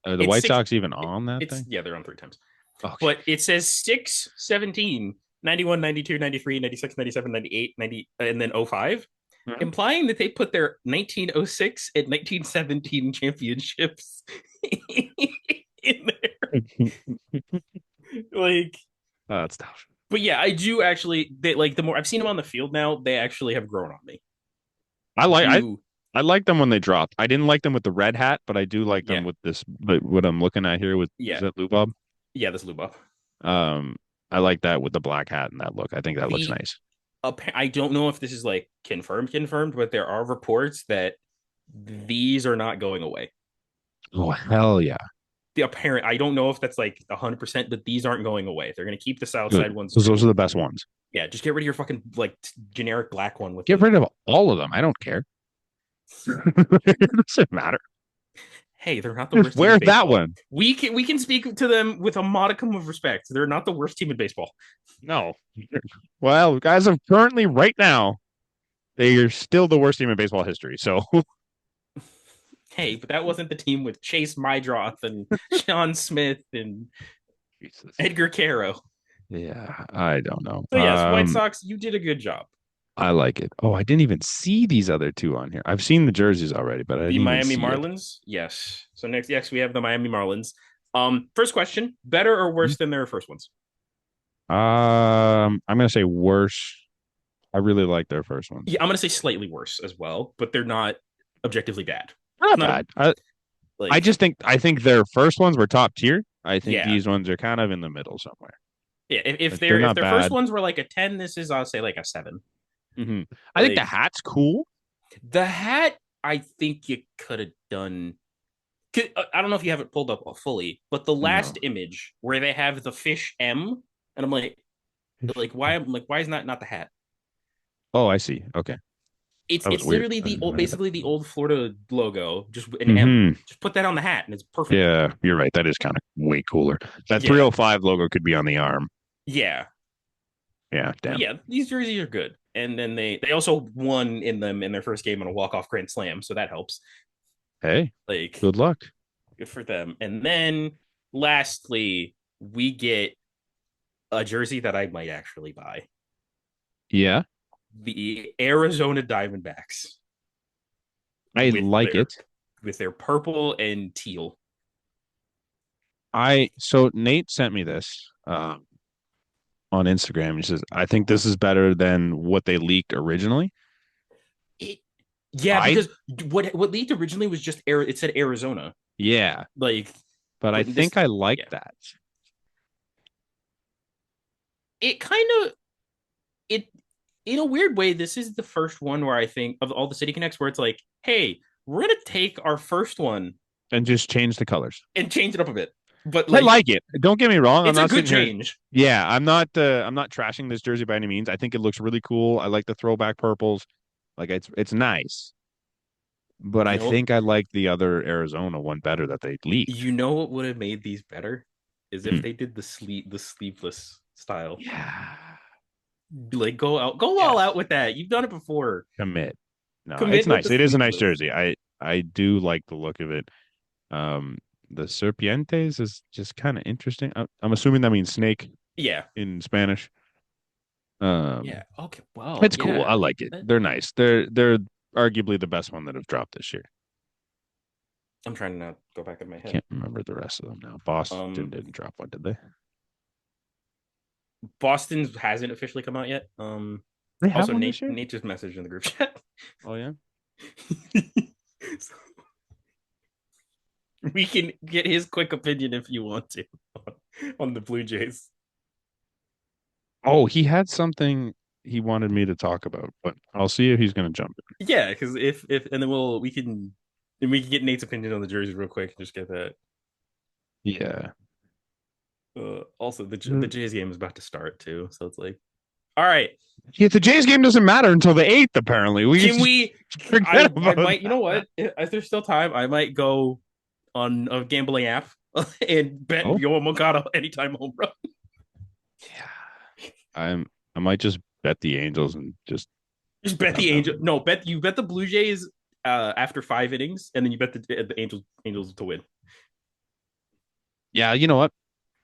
Are the It's White six. Sox even on that It's thing? yeah, they're on 3 times. Okay. But it says 6, 17, 91, 92, 93, 96, 97, 98, 90, and then 05, Mhm. implying that they put their 1906 and 1917 championships in there. Like, That's tough. but yeah, I do actually. They like the more I've seen them on the field now, they actually have grown on me. I like I Do I like them when they dropped. I didn't like them with the red hat, but I do like them yeah, with this. But what I'm looking at here with is yeah, that Lubob? yeah. This lube up. Um, I like that with the black hat and that look. I think that looks The nice. I don't know if this is like confirmed, but there are reports that these are not going away. Oh hell yeah! The apparent I don't know if that's like 100%, but these aren't going away. They're gonna keep the south Good. side ones Because those are too. the best ones. Yeah, just get rid of your fucking like generic black one with Get the. rid of all of them. I don't care. It doesn't matter. Hey, they're not the Just worst team in wear that baseball. one. We can speak to them with a modicum of respect. They're not the worst team in baseball. No. Well, guys, of currently right now, they are still the worst team in baseball history. So Hey, but that wasn't the team with Chase Mydroth and Sean Smith and Jesus. Edgar Caro. Yeah, I don't know. So yes, White Sox, you did a good job. I like it. Oh, I didn't even see these other two on here. I've seen the jerseys already, but I The didn't even Miami see it. Marlins, yes. So next, yes, we have the Miami Marlins. First question: better or worse than their first ones? I'm gonna say worse. I really like their first ones. Yeah, I'm gonna say slightly worse as well, but they're not objectively bad. It's Not not a, bad. I like just think their first ones were top tier. I think yeah, these ones are kind of in the middle somewhere. yeah. If Like they're if not their first bad. ones were like a 10, this is I'll say like a 7. Hmm. I think the Like hat's cool. the hat, I think you could have done. I don't know if you have it pulled up fully, but the last No. image where they have the fish M, and I'm like why? I'm like why is not the hat? Oh, I see. Okay. That was It's weird. literally I the didn't know old, any of basically the old Florida logo, just an that. M. Hmm. Just put that on the hat, and it's perfect. Yeah, you're right. That is kind of way cooler. That Yeah, 305 logo could be on the arm. yeah, Yeah, but damn. yeah, these jerseys are good. And then they also won in them in their first game on a walk off grand slam, so that helps. Hey, Like good luck. good for them. And then lastly, we get a jersey that I might actually buy: Yeah, the Arizona Diamondbacks I with like their it. purple and teal. So Nate sent me this on Instagram. He says, I think this is better than what they leaked originally. It, yeah, I because what leaked originally was just it said Arizona. Yeah, Like, but I but this, think I like yeah, that. it kind of it in a weird way. This is the first one where I think of all the City Connects where it's like, hey, we're gonna take our first one And just change the colors. and change it up a bit. But I like, like it. Don't get me wrong. I'm it's a not good sitting here. change. Yeah, I'm not trashing this jersey by any means. I think it looks really cool. I like the throwback purples. Like it's nice. But You I know, think I like the other Arizona one better that they leaked. you know what would have made these better is if Hmm. they did the sleeveless style. Yeah. Like go all out Yes. with that. You've done it before. Commit. No, it's Commit with nice. the It is a nice sleeveless. jersey. I do like the look of it. The serpientes is just kind of interesting. I'm assuming that means snake Yeah, in Spanish. yeah. Um, Okay. Well, it's cool. I yeah. like it. That, They're nice. They're arguably the best one that have dropped this year. I'm trying to not go back in my head. Can't remember the rest of them now. Boston Um, didn't drop one, did they? Boston's hasn't officially come out yet. They have Also one this year? Nate just messaged in the group chat. Oh yeah. So we can get his quick opinion if you want to on the Blue Jays. Oh, he had something he wanted me to talk about, but I'll see if he's gonna jump in. Yeah, because if and then we can get Nate's opinion on the jerseys real quick and just get that. Yeah. Also, the Mm. Jays game is about to start too, so it's like All right. Yeah, the Jays game doesn't matter until the 8th, apparently. We Can just we? forget I about might. You know that. what? If there's still time, I might go on a gambling app and bet Oh, Yoel Moncada anytime home run. yeah. I might just bet the Angels and just Just bet have the Angel. them. No, bet the Blue Jays after 5 innings, and then you bet the Angels to win. Yeah, you know what?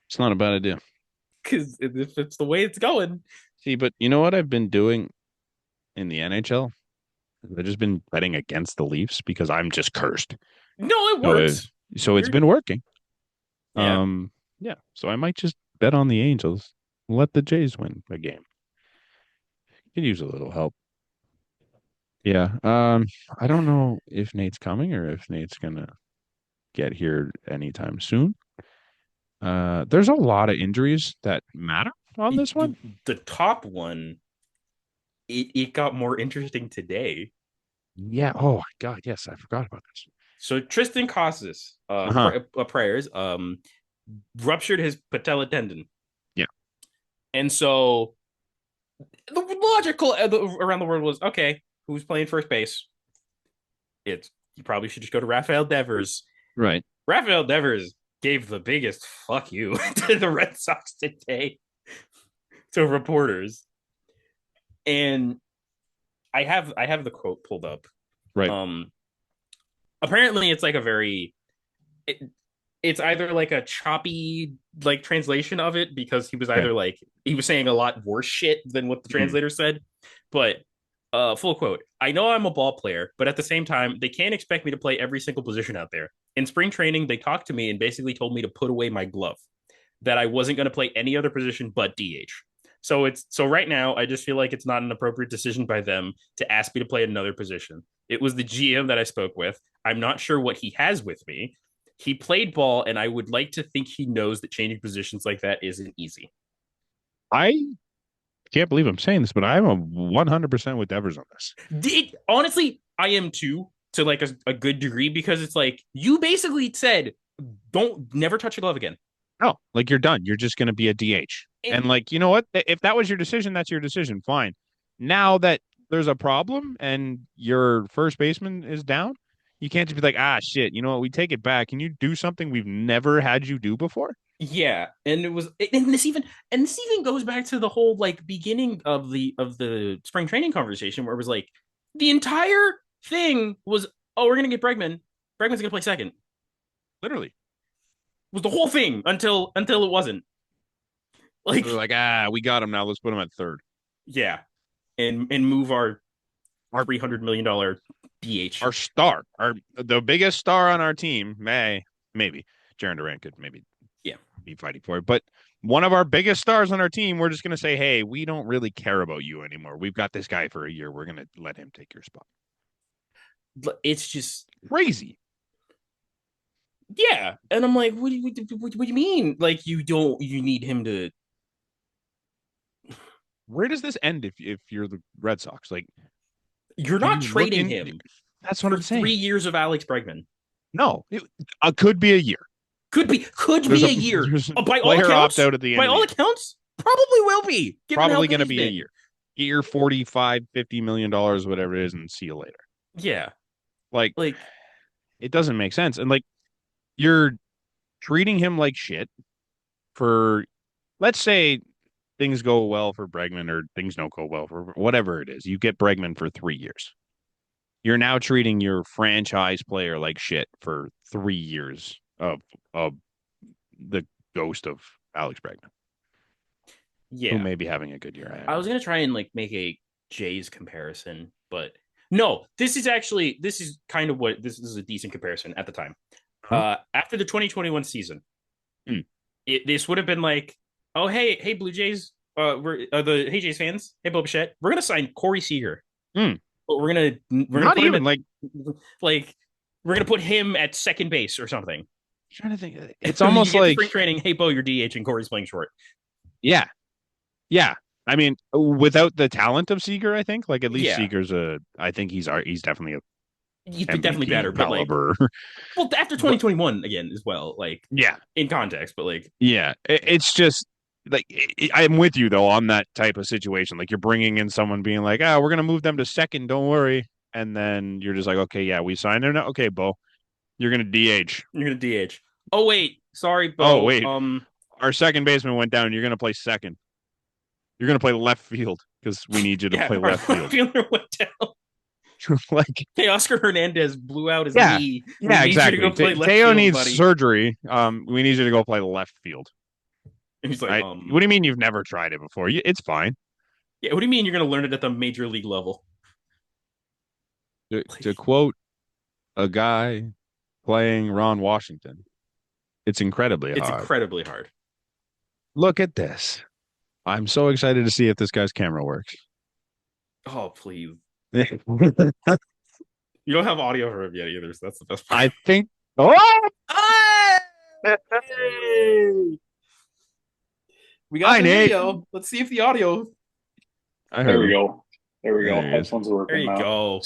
It's not a bad idea. Because if it's the way it's going, See, but you know what I've been doing in the NHL? I've just been betting against the Leafs because I'm just cursed. no, it So, works. so it's You're been working. yeah. Yeah. So I might just bet on the Angels, let the Jays win a game. Could use a little help. Yeah. I don't know if Nate's coming or if Nate's gonna get here anytime soon. There's a lot of injuries that matter on this one. The top one, it got more interesting today. Yeah. Oh my God. Yes, I forgot about this. So Tristan Casas, Uh-huh. prayers, ruptured his patella tendon, Yeah. and so the logical around the world was okay. Who's playing first base? It's you probably should just go to Rafael Devers. Right. Rafael Devers gave the biggest fuck you to the Red Sox today to reporters, and I have the quote pulled up. Right. Um, apparently it's like a very it, it's either like a choppy like translation of it because he was Okay. either like he was saying a lot worse shit than what the Mhm. translator said, but full quote, I know I'm a ball player, but at the same time they can't expect me to play every single position out there. In spring training they talked to me and basically told me to put away my glove, that I wasn't going to play any other position but DH. So right now I just feel like it's not an appropriate decision by them to ask me to play another position. It was the GM that I spoke with. I'm not sure what he has with me. He played ball, and I would like to think he knows that changing positions like that isn't easy. I can't believe I'm saying this, but I'm a 100% with Devers on this. Honestly, I am too, to like a good degree, because it's like you basically said, don't never touch a glove again. No, like you're done. You're just going to be a DH. And And like, you know what? If that was your decision, that's your decision. Fine. Now that there's a problem and your first baseman is down, you can't just be like, ah, shit. You know what? We take it back. Can you do something we've never had you do before? yeah, and it was, and this even goes back to the whole like beginning of the spring training conversation where it was like the entire thing was, oh, we're gonna get Bregman. Bregman's gonna play second. Literally. Was the whole thing until it wasn't. So they're Like, like, ah, we got him now. Let's put him at third. yeah, and move our $300 million DH. Our star, the biggest star on our team, maybe Jaron Durant could maybe Yeah, be fighting for it, but one of our biggest stars on our team, we're just gonna say, hey, we don't really care about you anymore. We've got this guy for a year. We're gonna let him take your spot. it's just Crazy. yeah, and I'm like, what do you mean? Like you need him to? Where does this end if you're the Red Sox? Like, You're do not you look trading in? him That's what for I'm three saying. years of Alex Bregman. No, it could be a year. Could be a year. There's a By all player opt accounts, out at the end by of the all year. accounts, probably will be given how Probably good going to he's be a been. year. Get your 45, $50 million, whatever it is, and see you later. Yeah, Like, like it doesn't make sense. And like, you're treating him like shit for, let's say things go well for Bregman or things don't go well for whatever it is. You get Bregman for 3 years. You're now treating your franchise player like shit for 3 years of the ghost of Alex Bregman, who yeah. may be having a good year. I I don't was know. gonna try and like make a Jays comparison, but no, this is kind of what this is a decent comparison at the time. Huh? After the 2021 season, Hmm. this would have been like, oh hey Blue Jays, we're the Hey Jays fans, hey Boba Bichette, we're gonna sign Corey Seager, Hmm. but we're gonna Not put him even at like like we're gonna put him at second base or something. trying to think. It's And then you almost get to like, spring training, hey Bo, you're DH and Corey's playing short. yeah, yeah. I mean, without the talent of Seager, I think like at least Yeah, Seager's I think he's definitely a he's definitely MVP better, but like, caliber. well, after But 2021 again as well, like yeah, in context, but like, yeah. It's just like I'm with you though on that type of situation. Like you're bringing in someone being like, "Ah, we're gonna move them to second. Don't worry." And then you're just like, "Okay, yeah, we signed him now. Okay, Bo, you're gonna DH." You're gonna DH. Oh wait, sorry, Oh Bo. wait, our second baseman went down. You're gonna play second. You're gonna play left field because we need you to yeah, play our left field. fielder went down. Like, Hey, Oscar Hernandez blew out his yeah, knee. We yeah, need you to exactly. go play left Teo field, needs buddy. surgery. We need you to go play left field. And he's like, Right? What do you mean you've never tried it before? It's fine. yeah. What do you mean you're gonna learn it at the major league level? To quote a guy playing Ron Washington, it's incredibly It's hard. incredibly hard. Look at this. I'm so excited to see if this guy's camera works. Oh please. I You don't have audio for him yet either, so that's the best part. think. Oh! Hey! We got Hi, the Nate. video. Let's see if the audio. I There heard we him. go. There we go. There he is. Headphones are There working you now. go.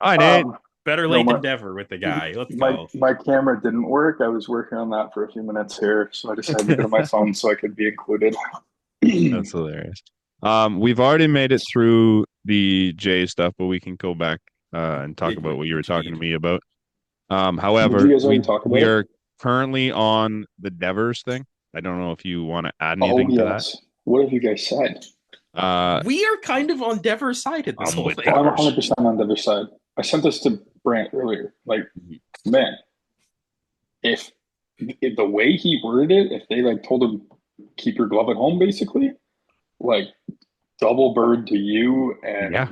Hi, Nate. Better No, late my- than never with the guy. Let's My go. my camera didn't work. I was working on that for a few minutes here, so I decided to go to my phone so I could be included. That's hilarious. We've already made it through the J stuff, but we can go back and talk about what you were talking to me about. However, Did you guys already talk about we it? are currently on the Devers thing. I don't know if you want to add Oh anything to yes. What have you guys said? that. We are kind of on Devers' side at this I'm whole with thing. Well, I'm Devers. 100% on the other side. I sent this to Brant earlier. Like, Mm-hmm. man, if the way he worded it, if they like told him keep your glove at home, basically, like double bird to you and Yeah.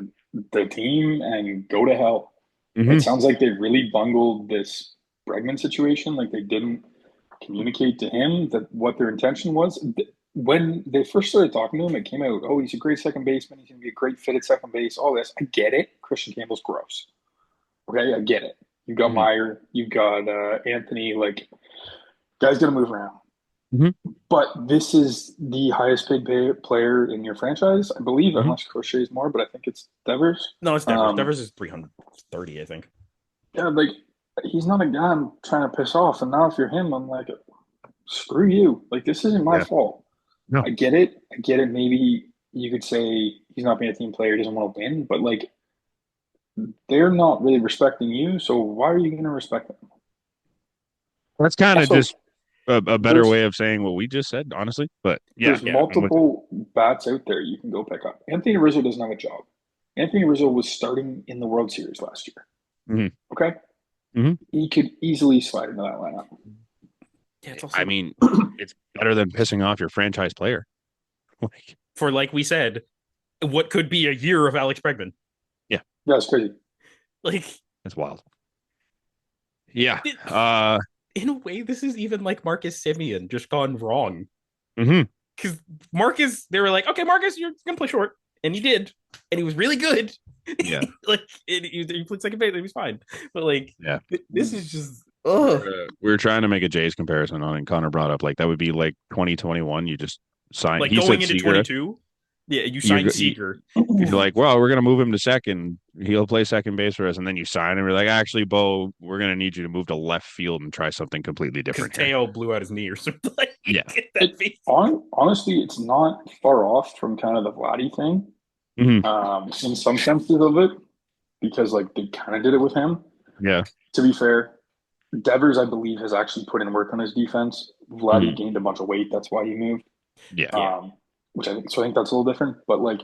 the team and go to hell. Mhm. It sounds like they really bungled this Bregman situation. Like they didn't communicate to him that what their intention was. When they first started talking to him, it came out, oh, he's a great second baseman. He's going to be a great fit at second base. All this. I get it. Christian Campbell's gross. Okay, I get it. You've got Mhm. Meyer. You've got Anthony. Like, guy's going to move around. Mhm. But this is the highest paid player in your franchise, I believe, Mhm. unless Crochet is more, but I think it's Devers. No, it's Devers. Devers is 330, I think. Yeah, like, he's not a guy I'm trying to piss off. And now if you're him, I'm like, screw you. Like, this isn't my Yeah. fault. No. I get it. Maybe you could say he's not being a team player, he doesn't want to win, but like they're not really respecting you, so why are you going to respect them? That's kind of Also, just a better there's- way of saying what we just said, honestly. But yeah, There's multiple bats out there you can go pick up. Anthony Rizzo doesn't have a job. Anthony Rizzo was starting in the World Series last year. Mhm. Okay? Mhm. He could easily slide into that lineup. Yeah, it's also, I mean, it's better than pissing off your franchise player. Like, for like we said, what could be a year of Alex Bregman. Yeah, it's crazy. Like, it's wild. Yeah. in a way, this is even like Marcus Simeon just gone wrong. Mhm. Because Marcus, they were like, okay, Marcus, you're gonna play short, and he did, and he was really good. Yeah. Like he played second base, and he was fine. But like, Yeah. this is just, ugh. We were trying to make a Jays comparison on, and Connor brought up like that would be like 2021. You just sign. Like he going said into Seager. 22. Yeah, you signed Seager. You're like, well, we're gonna move him to second. He'll play second base for us, and then you sign him. You're like, actually, Bo, we're gonna need you to move to left field and try something completely Because different. here." Teo blew out his knee or something. Like, Yeah. that face. Honestly, it's not far off from kind of the Vladdy thing Mhm. in some senses of it, because like they kind of did it with him. Yeah. To be fair, Devers, I believe, has actually put in work on his defense. Vladdy gained a bunch of weight. That's why he moved. Yeah. Which I think that's a little different. But like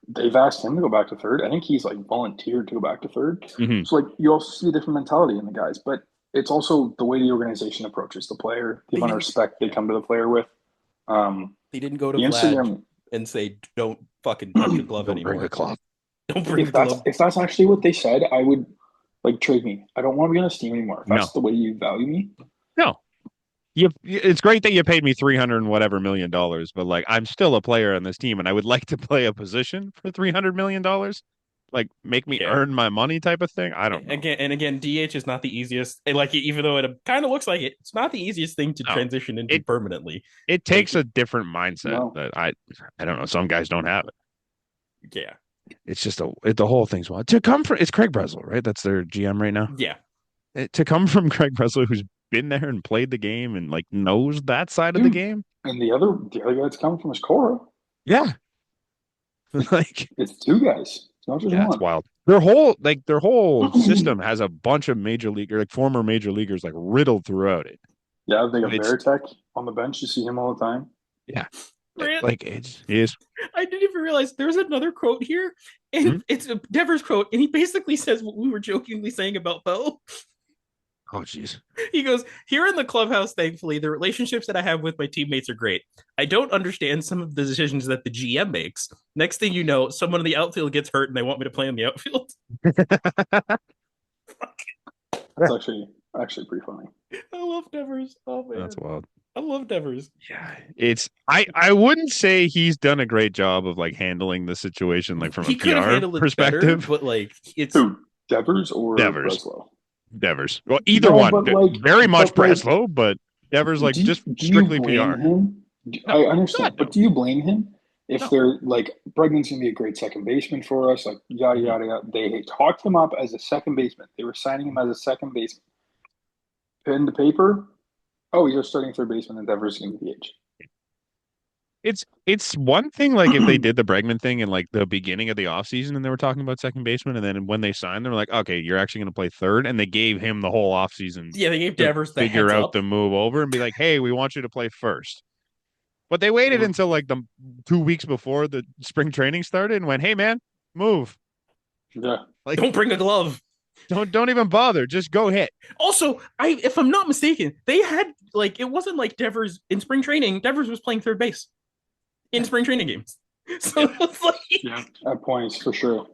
they've asked him to go back to third. I think he's like volunteered to go back to third. Mhm. So like you also see a different mentality in the guys, but it's also the way the organization approaches the player, the amount of respect they come to the player with. They didn't go to The Vlad Instagram, and say, "Don't fucking touch the glove Don't anymore." bring a club. Don't bring if the glove. that's actually what they said, I would like trade me. I don't want to be on this team anymore. If that's No. the way you value me. No. It's great that you paid me $300 and whatever million, but like I'm still a player on this team, and I would like to play a position for $300 million. Like make me earn my money type of thing. I don't know. Again, DH is not the easiest. And like, even though it kind of looks like it, it's not the easiest thing to No. transition into permanently. It takes a different mindset No. that I don't know. Some guys don't have it. Yeah, It's just the whole thing's wild. To come from it's Craig Breslow, right? That's their GM right now. yeah. To come from Craig Breslow, who's been there and played the game and like knows that side of the game. And the other guy that's coming from is Cora. Yeah. Like It's two guys. It's not just yeah, it's one. wild. Their whole system has a bunch of major league or like former major leaguers like riddled throughout it. Yeah, they got It's- Veritek on the bench. You see him all the time. Yeah. Grant, Like it is. I didn't even realize there's another quote here, and it's a Devers quote, and he basically says what we were jokingly saying about Bo. Oh jeez. He goes, "Here in the clubhouse, thankfully, the relationships that I have with my teammates are great. I don't understand some of the decisions that the GM makes. Next thing you know, someone in the outfield gets hurt, and they want me to play in the outfield." That's actually pretty funny. I love Devers. Oh man, That's wild. I love Devers. Yeah, it's I wouldn't say he's done a great job of like handling the situation like from He a could have PR handled it perspective. better, but like it's Who? Devers or Devers. Breslow? Devers. Well, either No, one. but, like- Very much but, like, Breslow, but Devers like Do you- just do you strictly blame PR. him? No, I understand, God, but no. do you blame him if No. they're like Bregman's gonna be a great second baseman for us? Like yada Mm-hmm. yada yada. They talked him up as a second baseman. They were signing him as a second baseman. Pen to paper. Oh, he's our starting third baseman, and Devers is gonna be DH. It's one thing like if they did the Bregman thing in like the beginning of the offseason and they were talking about second baseman, and then when they signed, they were like, okay, you're actually going to play third, and they gave him the whole offseason yeah, they gave to Devers the figure heads out up. the move over and be like, hey, we want you to play first. But they waited until like the 2 weeks before the spring training started and went, hey man, move. Yeah. Like Don't bring a glove. don't even bother, just go hit. Also, if I'm not mistaken, they had like it wasn't like Devers in spring training. Devers was playing third base in spring training games. So it's like Yeah. At points for sure.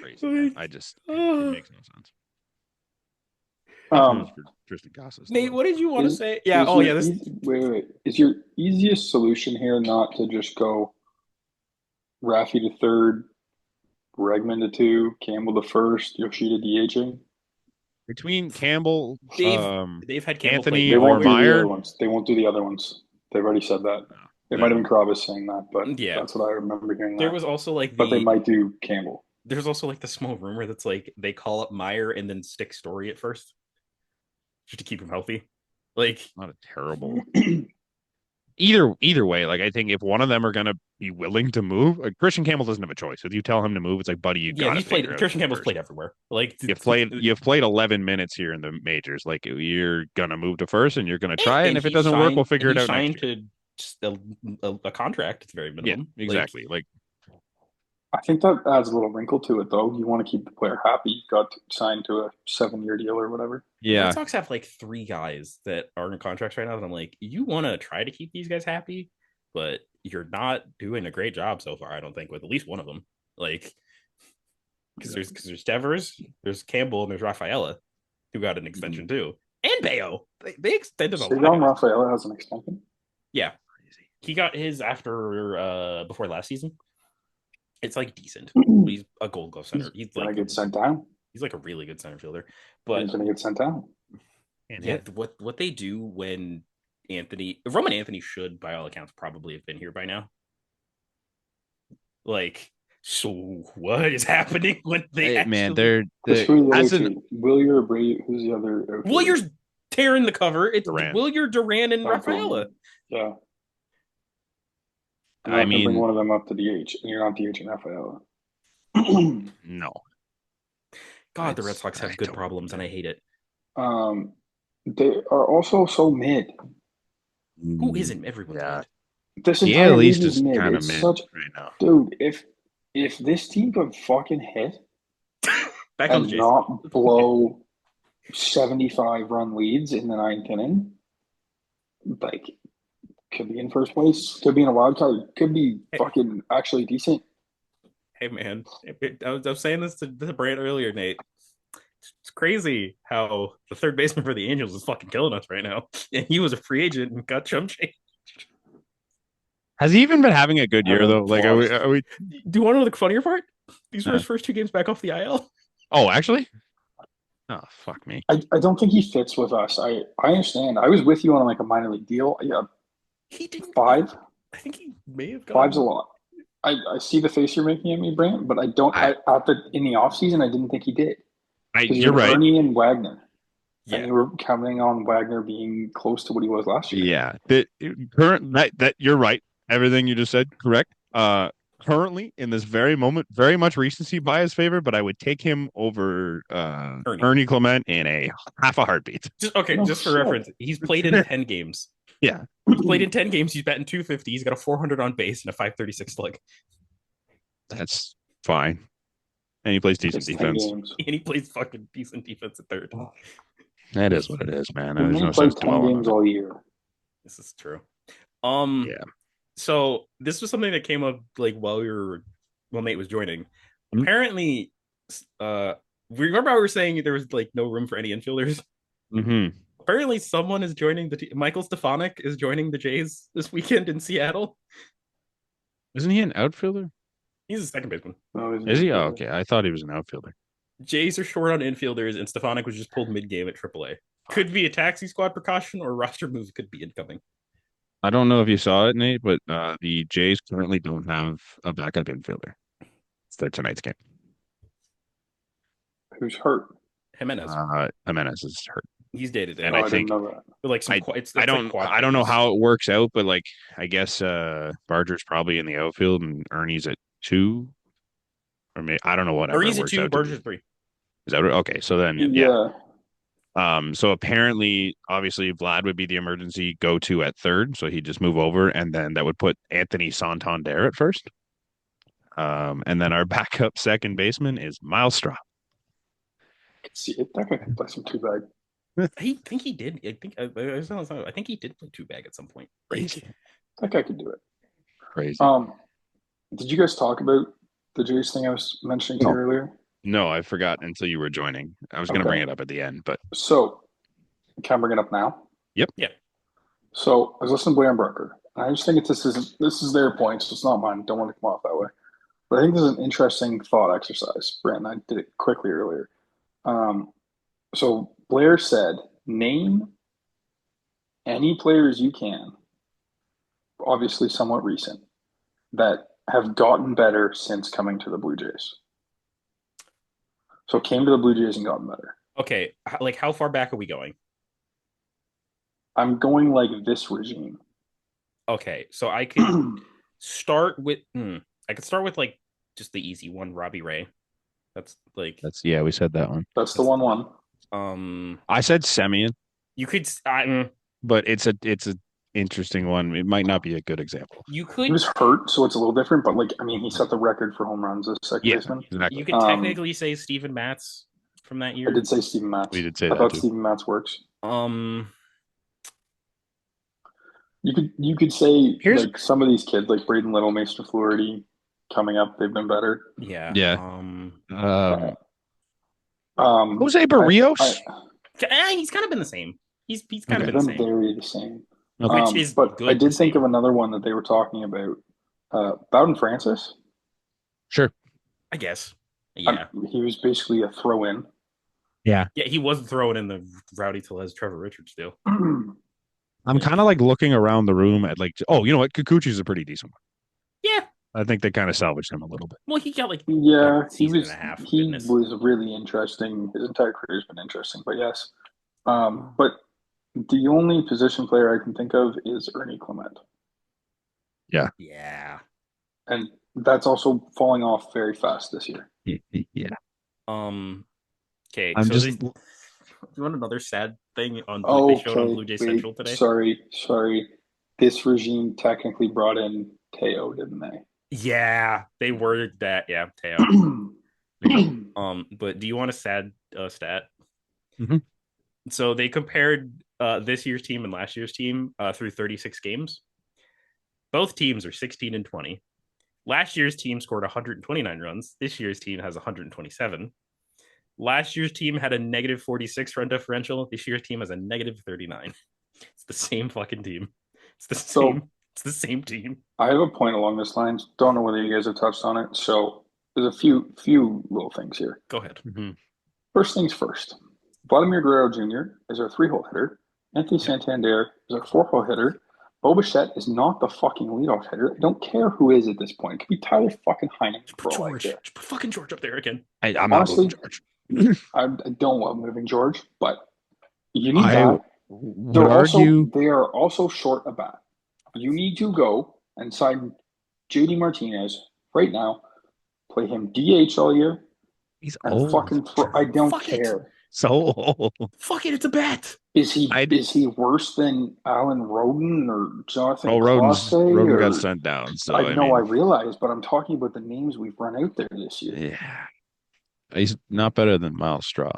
Crazy, man. I just it makes no sense. For Tristan Casas. Nate, what did you want to Is- say? Yeah. is Oh your yeah. This wait. Is your easiest solution here not to just go Raffy to third, Bregman to two, Campbell to first, Yoshida DHing? Between Campbell, they've had Campbell Anthony play They or won't do the Meyer? other ones. They won't do the other ones. They've already said that. It Yeah. might have been Kravis saying that, but Yeah. that's what I remember hearing. There that. was also like but they might do Campbell. there's also like the small rumor that's like they call up Meyer and then stick Story at first, just to keep him healthy. Like Not a terrible. Either way, like I think if one of them are gonna be willing to move, like Christian Campbell doesn't have a choice. If you tell him to move, it's like, buddy, you yeah, gotta he's played. figure out Christian Campbell's first. played everywhere. Like You've played 11 minutes here in the majors. Like you're gonna move to first, and you're gonna try it. And if it he doesn't work, signed- we'll figure and it he out signed next year. to just a contract at the very Yeah, minimum. exactly. Like I think that adds a little wrinkle to it, though. You want to keep the player happy. You got signed to a 7-year deal or whatever. The yeah, Red Sox have like 3 guys that are in contracts right now, and I'm like, you want to try to keep these guys happy, but you're not doing a great job so far. I don't think with at least one of them. Like because there's Devers, there's Campbell, and there's Rafaela, who got an extension too, and Bayo. They extended a So lot. Rafaela has an extension. Yeah, he got his after before last season. It's like decent. He's a Gold Glove center. He's Gonna like get sent down. he's like a really good center fielder. He's But gonna get sent down. and yeah, what they do when Roman Anthony should, by all accounts, probably have been here by now. Like, so what is happening when they man, actually... they're Who are the as other an two? Willier or Brady? Who's the other? Willier's tearing the cover. It's Duran. Willier, Duran, and Rafaela. Yeah. I Bring mean, one of them up to DH, and you're not DHing Rafaela. no. God, the Red Sox I have good don't- problems, and I hate it. They are also so mid. Who isn't? Everyone's Yeah. mid. This Yeah, entire at least league is is mid. kind of It's mid such, right now. dude. If this team could fucking hit Back on and the Jason. not blow 75 run leads in the 9th inning, like could be in first place, could be in a wild card, could be fucking actually decent. Hey, man. I was saying this to Brant earlier, Nate. It's crazy how the third baseman for the Angels is fucking killing us right now. And he was a free agent and got chump change. Has he even been having a good year though? Like, are we? Do you want to know the funnier part? These were his first 2 games back off the IL. Oh, actually. Oh, fuck me. I don't think he fits with us. I understand. I was with you on like a minor league deal. Yeah, He didn't. 5. I think he may have 5's a lot. I see the face you're making at me, Brant, but I don't. In the offseason, I didn't think he did. 'Cause You're right. Ernie and Wagner. And you were counting on Wagner being close to what he was last year. Yeah. That you're right. Everything you just said, correct. Currently in this very moment, very much recency bias favor, but I would take him over Ernie Clement in a half a heartbeat. Just for reference, he's played in 10 games. Yeah. He's played in 10 games. He's batting 250. He's got a 400 on base and a 536 slug. That's fine. And he plays decent defense. And he plays fucking decent defense at third. That is what it is, man. He There's no played sense 10 games all year. This is true. Yeah. So this was something that came up like while Nate was joining. Mm-hmm. Apparently, remember how we were saying there was like no room for any infielders? Mm-hmm. Apparently, someone is joining Michael Stefanik is joining the Jays this weekend in Seattle. Isn't he an outfielder? He's a second baseman. Is he? Oh, okay. I thought he was an outfielder. Jays are short on infielders, and Stefanik was just pulled mid-game at AAA. Could be a taxi squad precaution or a roster move could be incoming. I don't know if you saw it, Nate, but the Jays currently don't have a backup infielder. It's their tonight's game. Who's hurt? Jimenez. Jimenez is hurt. He's day-to-day. And I think I don't know how it works out, but like I guess Barger's probably in the outfield and Ernie's at 2, or maybe I don't know what. Ernie's at 2, Barger's 3. Is that okay? So then yeah. So apparently, obviously, Vlad would be the emergency go-to at third, so he'd just move over, and then that would put Anthony Santander at first. And then our backup second baseman is Miles Straw. I can see it. That guy can play some two-bag. I think he did. I think he did play two-bag at some point. Crazy. That guy could do it. Crazy. Did you guys talk about the Jays thing I was mentioning to you earlier? No, I forgot until you were joining. I was going to bring it up at the end, but so can I bring it up now? Yep. Yeah. So I was listening to Blair and Brucker, and I just think this is their point, so it's not mine. Don't want to come off that way, but I think this is an interesting thought exercise. Brent and I did it quickly earlier. So Blair said, name any players you can, obviously somewhat recent, that have gotten better since coming to the Blue Jays. So came to the Blue Jays and gotten better. Okay, like how far back are we going? I'm going like this regime. Okay, so I could start with like just the easy one, Robbie Ray. We said that one. That's the one. I said Semien. You could, but it's a interesting one. It might not be a good example. You could. He was hurt, so it's a little different. But he set the record for home runs as second baseman. Exactly. You could technically say Steven Matz from that year. I did say Steven Matz. We did say I that thought too. Steven Matz works. You could say like some of these kids, like Braden Little, Mason Flaherty, coming up, they've been better. Yeah. Jose Barrios. He's kind of been the same. He's kind of been the same. Very the same. Okay. Which is but good I did think of another one that they were talking about. Bowden Francis. Sure. I guess. Yeah. He was basically a throw-in. Yeah. Yeah, he wasn't throwing in the Rowdy Tellez Trevor Richards deal. I'm kind of like looking around the room at like, you know what? Kikuchi's a pretty decent one. Yeah. I think they kind of salvaged him a little bit. Well, he got like he was and a half. He was really interesting. His entire career's been interesting, but yes. But the only position player I can think of is Ernie Clement. Yeah. Yeah. And that's also falling off very fast this year. Yeah. Okay. I'm so just. Do you want another sad thing on they showed on Blue Jay Central today? Sorry. This regime technically brought in Teo, didn't they? Yeah, they worded that. Yeah, Teo. But do you want a sad stat? Mm-hmm. So they compared this year's team and last year's team through 36 games. Both teams are 16-20. Last year's team scored 129 runs. This year's team has 127. Last year's team had a negative 46 run differential. This year's team has a negative 39. It's the same fucking team. It's the same team. I have a point along this line. Don't know whether you guys have touched on it. So there's a few little things here. Go ahead. Mm-hmm. First things first. Vladimir Guerrero Jr. is our 3-hole hitter. Anthony Santander is our 4-hole hitter. Bo Bichette is not the fucking leadoff hitter. I don't care who is at this point. It could be Tyler fucking Heinen. Just put George. Just put fucking George up there again. I'm honestly not moving George. I don't love moving George, but You need I that. would argue. They are also short a bat. You need to go and sign JD Martinez right now. Play him DH all year He's and old. fucking throw. I don't Fuck it. care. So old. Fuck it, it's a bat. Is I'd, he worse than Alan Roden or Jonathan oh, Clase? Roden got Or sent down. So I I know I mean, realize, but I'm talking about the names we've run out there this year. yeah, he's not better than Miles Straw.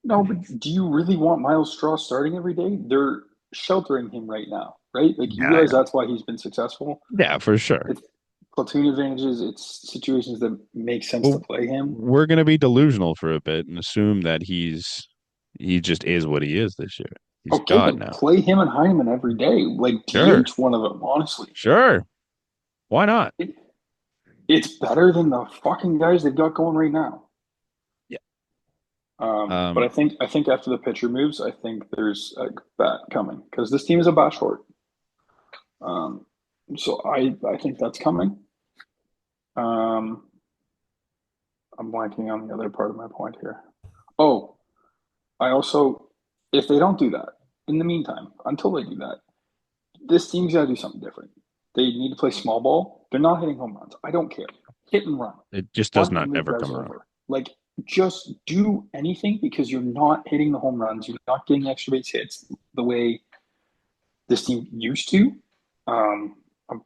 No, but do you really want Miles Straw starting every day? They're sheltering him right now, right? Like you Yeah, I realize know. that's why he's been successful. Yeah, for sure. It's platoon advantages. It's situations that make sense to Well, play him. we're gonna be delusional for a bit and assume that he just is what he is this year. He's Okay, God then now. play him and Heineman every day. Like Sure, DH one of them, honestly. sure. Why not? It's better than the fucking guys they've got going right now. Yeah. But I think after the pitcher moves, I think there's a bat coming because this team is a bat short. So I think that's coming. I'm blanking on the other part of my point here. Oh, I also, if they don't do that, in the meantime, until they do that, this team's got to do something different. They need to play small ball. They're not hitting home runs. I don't care. Hit and run. It just does Bunt not and move ever guys come around. over. Like, just do anything because you're not hitting the home runs. You're not getting extra base hits the way this team used to. I'm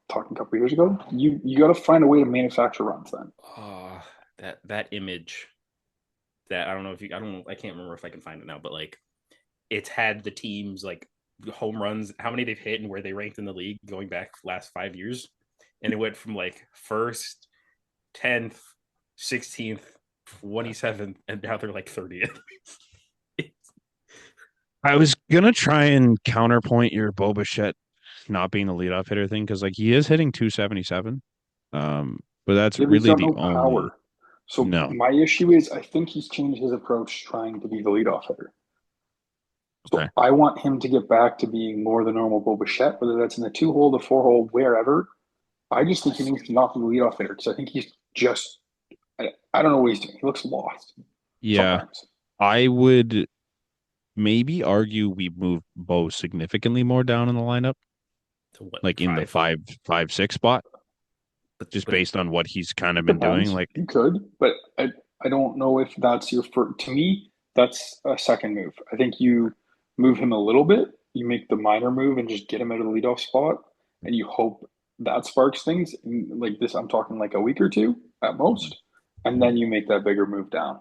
talking a couple years ago. You got to find a way to manufacture runs then. That image that I don't know if you I can't remember if I can find it now, but like it's had the teams like home runs, how many they've hit and where they ranked in the league going back last 5 years. And it went from like first, 10th, 16th, 27th, and now they're like 30th. I was gonna try and counterpoint your Bo Bichette not being the leadoff hitter thing because like he is hitting 277. But that's Yeah, but he's really got the no only. power. So No. my issue is I think he's changed his approach trying to be the leadoff hitter. So Okay. I want him to get back to being more the normal Bo Bichette, whether that's in the 2-hole, the 4-hole, wherever. I just think he needs to not be the leadoff hitter because I think he's just I don't know what he's doing. He looks lost Yeah, sometimes. I would maybe argue we move Bo significantly more down in the lineup, To what, like in the 5? 5-6 spot, just But based on what he's kind of It been doing. depends. Like, You could, but I don't know if that's your first. To me, that's a second move. I think you move him a little bit. You make the minor move and just get him out of the leadoff spot, and you hope that sparks things. And like this, I'm talking like a week or two at most, and then you make that bigger move down.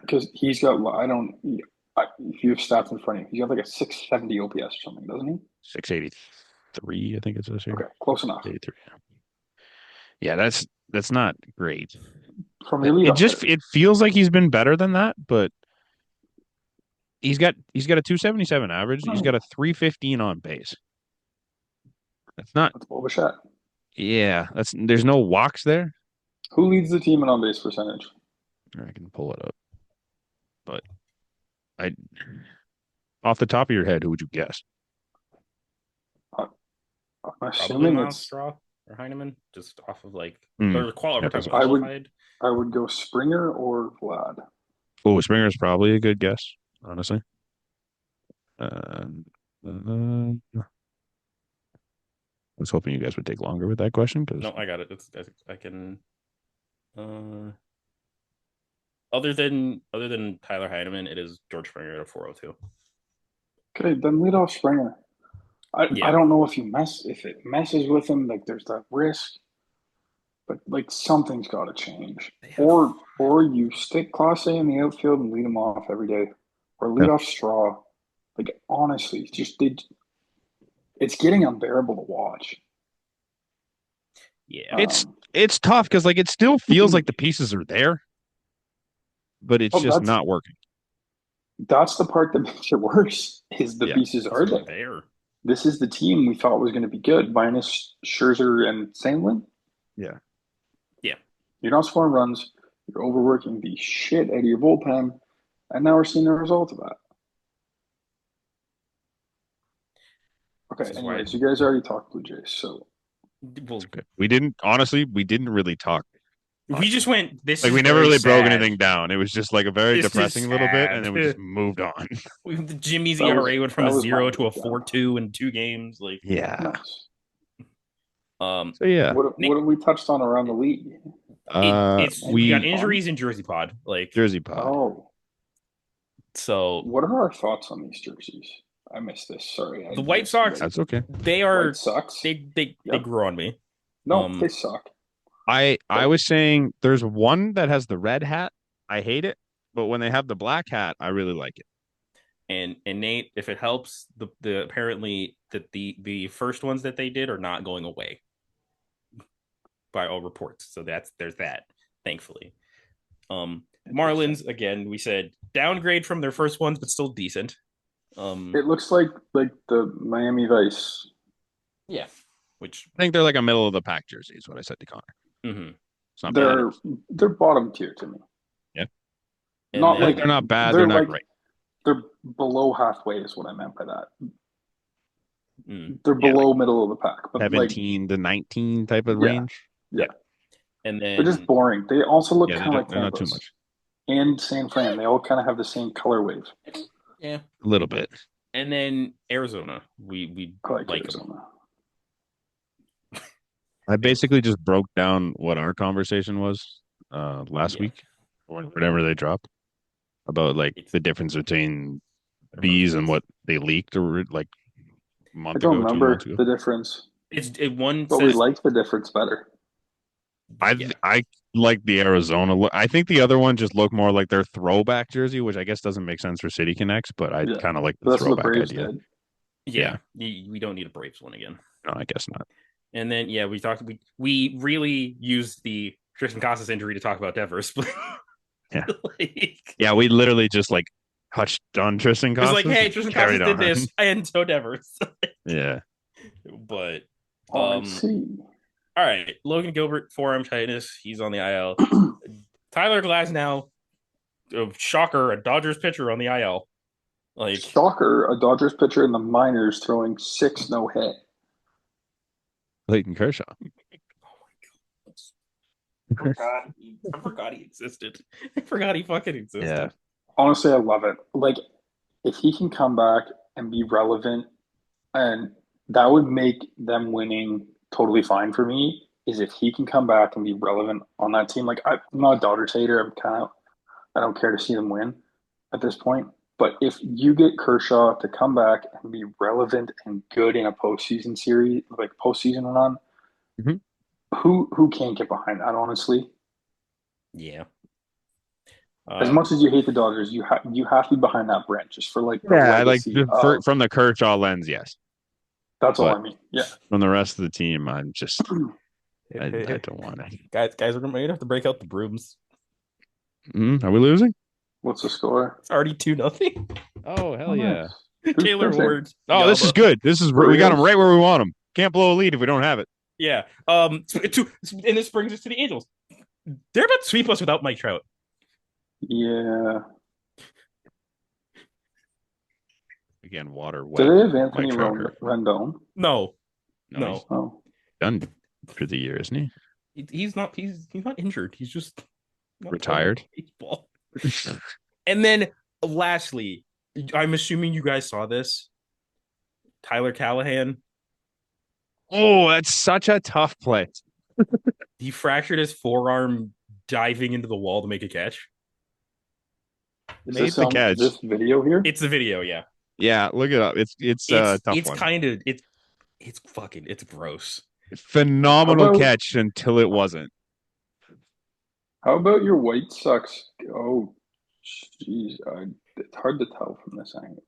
Because he's got, if you have stats in front of you, he's got like a 670 OPS or something, doesn't he? 683, I think it says here. Okay, close enough. 83. Yeah, that's not great. From your leadoff hitter. It feels like he's been better than that, but he's got a 277 average. He's got a 315 on base. That's not. That's Bo Bichette. Yeah, there's no walks there. Who leads the team in on base percentage? I can pull it up, but off the top of your head, who would you guess? I'm Probably assuming Miles it's. Straw or Heineman, just off of like Mm. or qualified. I would go Springer or Vlad. Oh, Springer's probably a good guess, honestly. I was hoping you guys would take longer with that question because No, I got it. I can. Other than Tyler Heineman, it is George Springer at a 402. Okay, then lead off Springer. I don't know if it messes with him, like there's that risk, but like something's got to change. Or you stick Clase in the outfield and lead him off every day, or lead off Straw. Like honestly, it's getting unbearable to watch. Yeah, it's tough because like it still feels like the pieces are there, but it's just not working. That's the part that makes it worse. Is the pieces are there. This is the team we thought was going to be good, minus Scherzer and Sandlin. Yeah. You're not scoring runs. You're overworking the shit out of your bullpen, and now we're seeing the result of that. Okay, anyways, you guys already talked Blue Jays, so okay. We didn't really talk We just went. This Like, is we never very really broke sad. anything down. It was just like a very This is depressing little bit, and then we just sad. moved on. Jimmy's That was- ERA went from that a was 0 my to a breakdown. 4.2 in 2 games. Like, Yeah. Nice. So yeah, What have we touched on around the league? we got we injuries in Jersey Pod. Like, Jersey Pod. Oh, so what are our thoughts on these jerseys? I missed this. Sorry. The White Sox- That's okay. they are White Sox. they Yep. grew on me. No, they suck. I was saying there's one that has the red hat. I hate it, but when they have the black hat, I really like it. And Nate, if it helps, the apparently that the first ones that they did are not going away by all reports. So there's that, thankfully. Marlins, again, we said downgrade from their first ones, but still decent. It looks like the Miami Vice. Yeah, which I think they're like a middle of the pack jersey is what I said to Connor. mm-hmm. It's not bad. They're bottom tier to me. Yeah. Not like they're not bad. They're not like, great. They're below halfway is what I meant by that. Mm. They're below middle of the pack, but 17 to 19 type of range. Yeah. And then They're just boring. They also look Yeah, kind of like they're not too Tampa's. much. And San Fran, they all kind of have the same color wave. yeah. A little bit. And then Arizona, we I like like Arizona. I basically just broke down what our conversation was last week, or whenever they dropped, about like the difference between these and what they leaked or like a month I don't ago, 2 remember months ago. the difference, one but says we liked the difference better. I like the Arizona look. I think the other one just looked more like their throwback jersey, which I guess doesn't make sense for City Connects, but I kind of like the That's what the throwback Braves idea. did. Yeah, we don't need a Braves one again. No, I guess not. And then we really used the Tristan Casas injury to talk about Devers. But Yeah. like, Yeah, we literally just like touched on Tristan it was Casas. like, hey, Tristan Casas did this, and so Devers. Yeah. But I see. all right, Logan Gilbert, forearm tightness, he's on the IL. Tyler Glasnow, shocker, a Dodgers pitcher on the IL. Like, Shocker, a Dodgers pitcher in the minors throwing 6 no hit. Clayton Kershaw. I forgot he existed. I forgot he fucking existed. Yeah. Honestly, I love it. Like, if he can come back and be relevant, and that would make them winning totally fine for me, is if he can come back and be relevant on that team. Like, I'm not a Dodgers hater. I don't care to see them win at this point. But if you get Kershaw to come back and be relevant and good in a postseason series, like postseason run, who can't get behind that, honestly? Yeah. As much as you hate the Dodgers, you have to be behind that brand just for like the Yeah, like legacy from the Kershaw lens, yes. That's all I mean. Yeah. From the rest of the team, I'm just I don't want it. Guys, we're gonna have to break out the brooms. Are we losing? What's the score? It's already 2-0. Oh hell yeah! Nice. Taylor Ward. Oh, this is good. This is we got them right where we want them. Can't blow a lead if we don't have it. Yeah. And this brings us to the Angels. They're about to sweep us without Mike Trout. Yeah. Again, water. Do they have Anthony Rendon? No. Oh. Done for the year, isn't he? He's not injured. He's just not retired. Baseball. And then lastly, I'm assuming you guys saw this. Tyler Callahan. Oh, that's such a tough play. He fractured his forearm diving into the wall to make a catch. Made the catch. This video here? It's the video, yeah. Yeah, look it up. It's a tough it's one. It's gross. Phenomenal catch until it wasn't. How about your White Sox? Oh, jeez, it's hard to tell from this angle.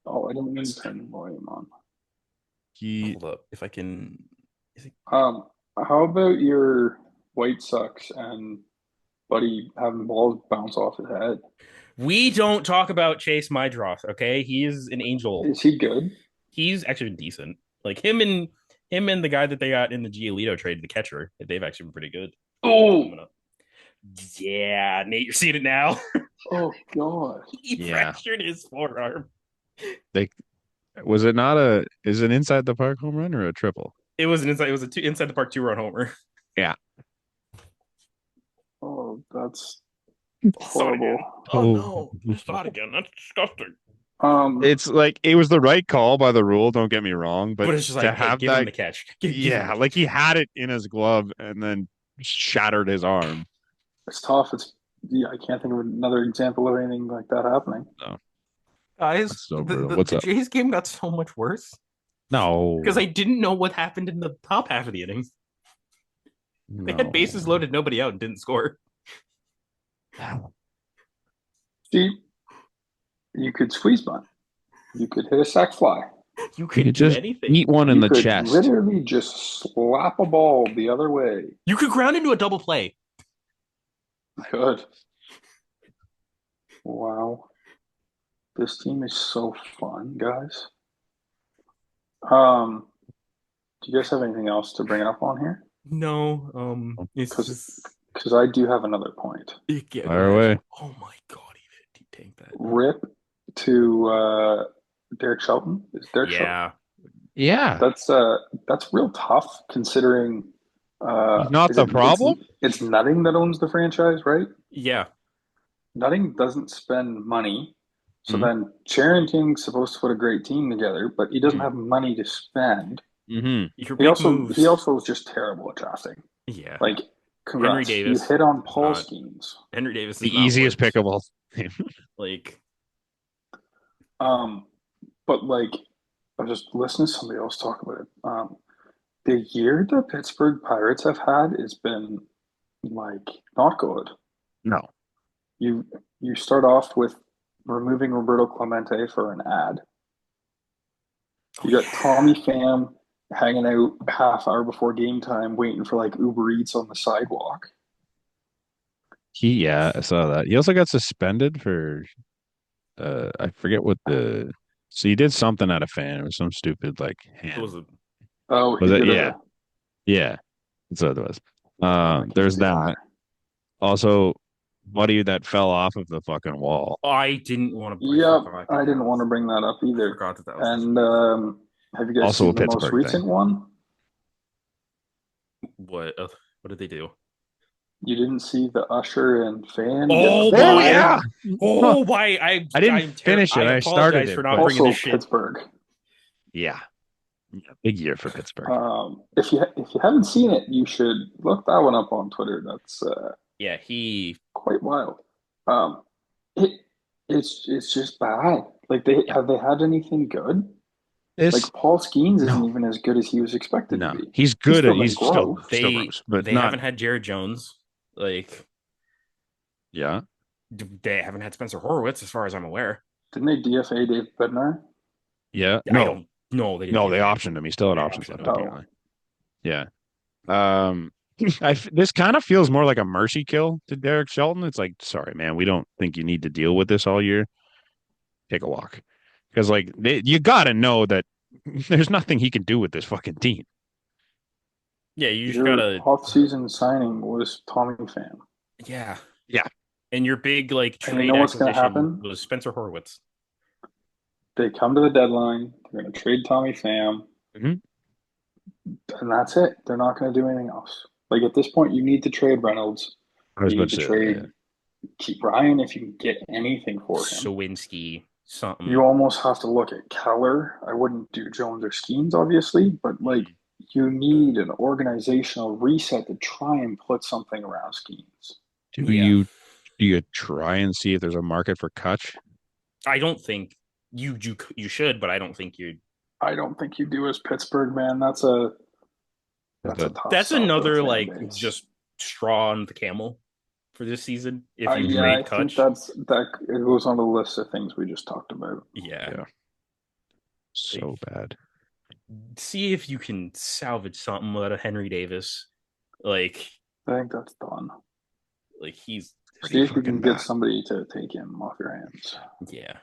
Oh, I don't need to turn the volume on. Hold up, if I can. How about your White Sox and Buddy having balls bounce off his head? We don't talk about Chase Mydroth, okay? He is an angel. Is he good? He's actually decent. Like him and the guy that they got in the Giolito trade, the catcher, they've actually been pretty good. Oh, yeah, Nate, you're seeing it now. Oh god, He fractured his forearm. Was it not is it inside the park home run or a triple? It was inside the park 2-run homer. Yeah. Oh, that's Saw it again. horrible. Oh no, I saw it again. That's disgusting. It's like it was the right call by the rule, don't get me wrong, but But it's just to like, hey, have give him that, the catch. Give him yeah, the like catch. he had it in his glove and then shattered his arm. It's tough. Yeah, I can't think of another example of anything like that happening. No, Guys, that's so the, brutal. the, What's the up? Jays game got so much worse because No, I didn't know what happened in the top half of the inning. They had bases no. loaded, nobody out, and didn't score. See, you could squeeze bunt. You could hit a sac fly. You You could could do just anything. eat one in You the could chest. literally just slap a ball the other way. You could ground into a double play. Good. Wow. This team is so fun, guys. Do you guys have anything else to bring up on here? No, it's Because just I do have another point. yeah, go Fire ahead. away. Oh my god, he tanked that. Rip to Derek Shelton. Is Derek Shelton? Yeah, That's real tough considering he's not is the it problem. it's Nutting that owns the franchise, right? Yeah, Nutting doesn't spend money. So Mhm. then Charrington's supposed to put a great team together, but he doesn't Mhm. have money to spend. Mm-hmm. your He big also moves. he also was just terrible at drafting. Yeah, Like, Henry congrats. You Davis hit on is Paul not. Skeens. Henry Davis The is not easiest worth pick of all. like. But like I was just listening to somebody else talk about it. The year the Pittsburgh Pirates have had has been like not good. No. You you start off with removing Roberto Clemente for an ad. You got Tommy Pham hanging out half hour before game time, waiting for like Uber Eats on the sidewalk. Yeah, I saw that. He also got suspended for I forget what the so he did something at a fan. It was some stupid like It was hand. a Oh, Was he it? did Yeah. a. Yeah. That's what it was. I can't There's see it that. either. Also, buddy that fell off of the fucking wall. I didn't want to. I Yep, forgot. I didn't want to bring that up I either. forgot that was this And week. have you guys Also a seen the most Pittsburgh recent thing. one? What did they do? You didn't see the Usher and fan Oh get Oh my! fined? yeah. Oh my! I didn't finish I it. I started apologize it, for not but bringing Also this shit. Pittsburgh. yeah. Big year for Pittsburgh. If you haven't seen it, you should look that one up on Twitter. That's Yeah, he. quite wild. Um, it it's just bad. Like they Yeah. have they had anything good? This Like Paul Skeens isn't no. even as good as he was expected to No. be. He's He's good at still been he's still growth. still They gross, but they not haven't had Jared Jones. Like yeah. they haven't had Spencer Horwitz, as far as I'm aware. Didn't they DFA Dave Bednar? Yeah. I No. don't. No, they didn't. No, do they that. optioned him. He still had They options optioned left, him. apparently. Yeah. Um, this kind of feels more like a mercy kill to Derek Shelton. It's like, sorry, man, we don't think you need to deal with this all year. Take a walk, because like you got to know that there's nothing he can do with this fucking team. Yeah, you just Your gotta. off-season signing was Tommy Pham. Yeah, Yeah. and your big like And you trade know what's going to acquisition happen? was Spencer Horwitz. They come to the deadline. They're going to trade Tommy Pham, Mhm. and that's it. They're not going to do anything else. Like at this point, you need to trade Reynolds. I was You about need to to say trade that. keep Ryan if you can get anything for him. Sawinski, something. You almost have to look at Keller. I wouldn't do Jones or Skeens, obviously, but like you need an organizational reset to try and put something around Skeens. Do Yeah. you try and see if there's a market for Kutch? I don't think you should, but I don't think you. I don't think you do as Pittsburgh, man. That's a tough That's sell for the another fan like base. just straw on the camel for this season. If you Yeah, trade I think Kutch, that it goes on the list of things we just talked about. yeah. So bad. See if you can salvage something out of Henry Davis. Like I think that's done. He's See if you fucking can bad. get somebody to take him off your hands. yeah.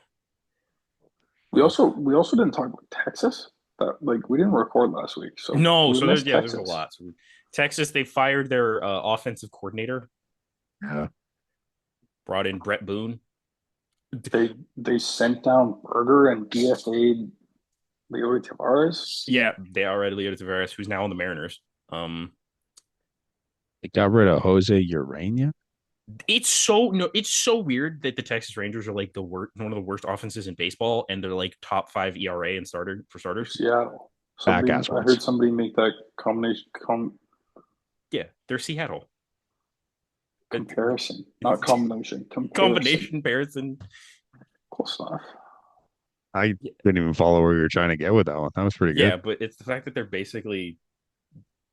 We also didn't talk about Texas. That like we didn't record last week, so No, we so missed there's a Texas. lot. So Texas, they fired their offensive coordinator, Yeah. brought in Brett Boone. They sent down Berger and DFA'd Leo Tavares. Yeah, they already Leo Tavares, who's now on the Mariners. They got rid of Jose Urania. It's so weird that the Texas Rangers are like one of the worst offenses in baseball, and they're like top 5 ERA and starters. Seattle. Back-ass I ones. heard somebody make that combination Yeah, they're Seattle. comparison, not combination. Combination comparison. Close enough. I didn't even follow where you were trying to get with that one. That was pretty good. Yeah, but it's the fact that they're basically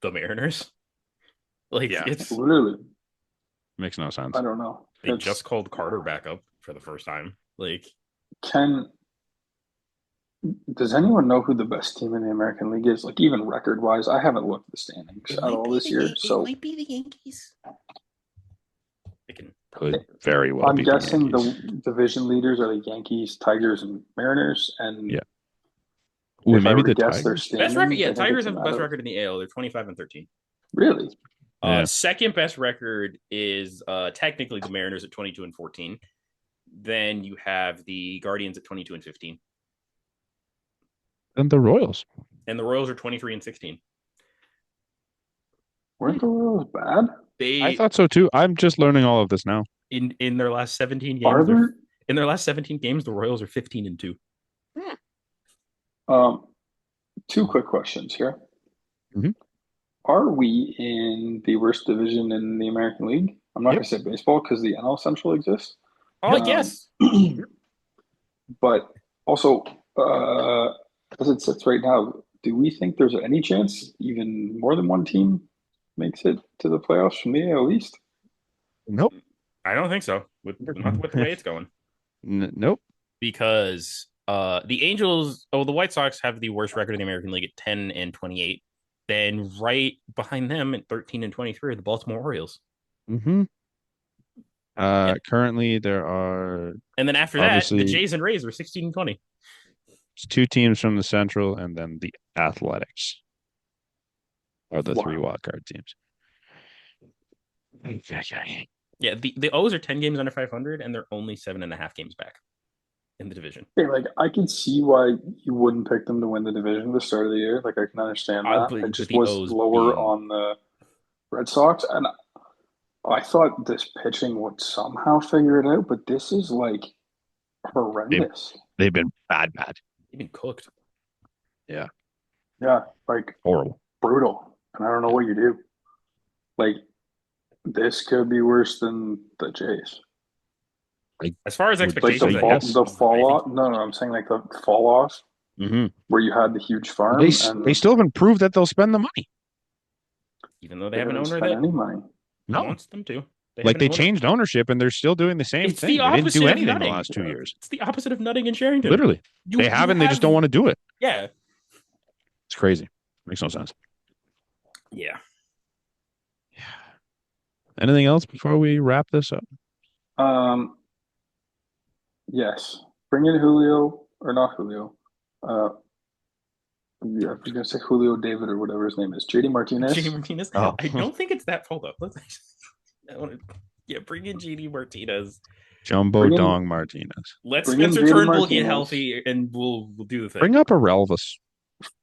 the Mariners. Like, Yeah. it's Literally, Makes no sense. I don't know. they just called Carter back up for the first time. Like, does anyone know who the best team in the American League is? Like, even record wise, I haven't looked at the standings at all this year. So it might be the Yankees. Could very well I'm be guessing Yankees. the division leaders are the Yankees, Tigers, and Mariners. And Yeah. Ooh, if I maybe were to the guess their Tigers. standings, Best record, yeah. I think Tigers it's a have the best matter- record in the AL. They're 25-13. Really? Yeah. Second best record is technically the Mariners at 22-14. Then you have the Guardians at 22-15, And the Royals. and the Royals are 23-16. Weren't the Royals bad? I thought so too. I'm just learning all of this now. In their last 17 Are games, there? in their last 17 games, the Royals are 15-2. Two quick questions here. Mhm. Are we in the worst division in the American League? I'm not Yep. going to say baseball because the NL Central exists. Oh, Um, yes. But also, as it sits right now, do we think there's any chance even more than one team makes it to the playoffs from the AL East? Nope. I don't think so. Not with the way it's going. Nope. Because the Angels, the White Sox have the worst record in the American League at 10-28. Then right behind them at 13-23 are the Baltimore Orioles. Mm-hmm. Currently, there are And then after that, the Obviously- Jays and Rays are 16-20. two teams from the Central, and then the Athletics are the Wow. 3 wildcard teams. Okay. Yeah, the O's are 10 games under 500, and they're only 7.5 games back in the division. Okay, like I can see why you wouldn't pick them to win the division at the start of the year. Like I can understand that. But I just the was O's lower being- on the Red Sox, and I thought this pitching would somehow figure it out, but this is like horrendous. They've been bad. They've been cooked. Yeah, like Horrible. brutal. And I don't know what you do. Like this could be worse than the Jays. As far as Like Like expectations, the I fall- guess. the fall off. No, I'm saying like the fall off Mm-hmm. where you had the huge farm. They still haven't proved that they'll spend the money. Even though they they have an haven't owner spent that any money. No. wants them to. Like have they an owner- changed ownership and they're still doing the same It's thing. the They didn't opposite do of anything in the nutting. last 2 years. It's the opposite of nutting in Sherrington. Literally. They haven't, they just don't want to do it. Yeah. It's crazy. Makes no sense. Yeah. Anything else before we wrap this up? Yes. Bring in Julio or not Julio. Yeah, I was gonna say Julio David or whatever his name is. JD Martinez. JD Martinez. Oh. I don't think it's that. Hold up. Bring in JD Martinez. Jumbo Bring in- Dong Martinez. Let Bring in Spencer JD Turnbull get Martinez. healthy, and we'll do the thing. Bring up a Relvis.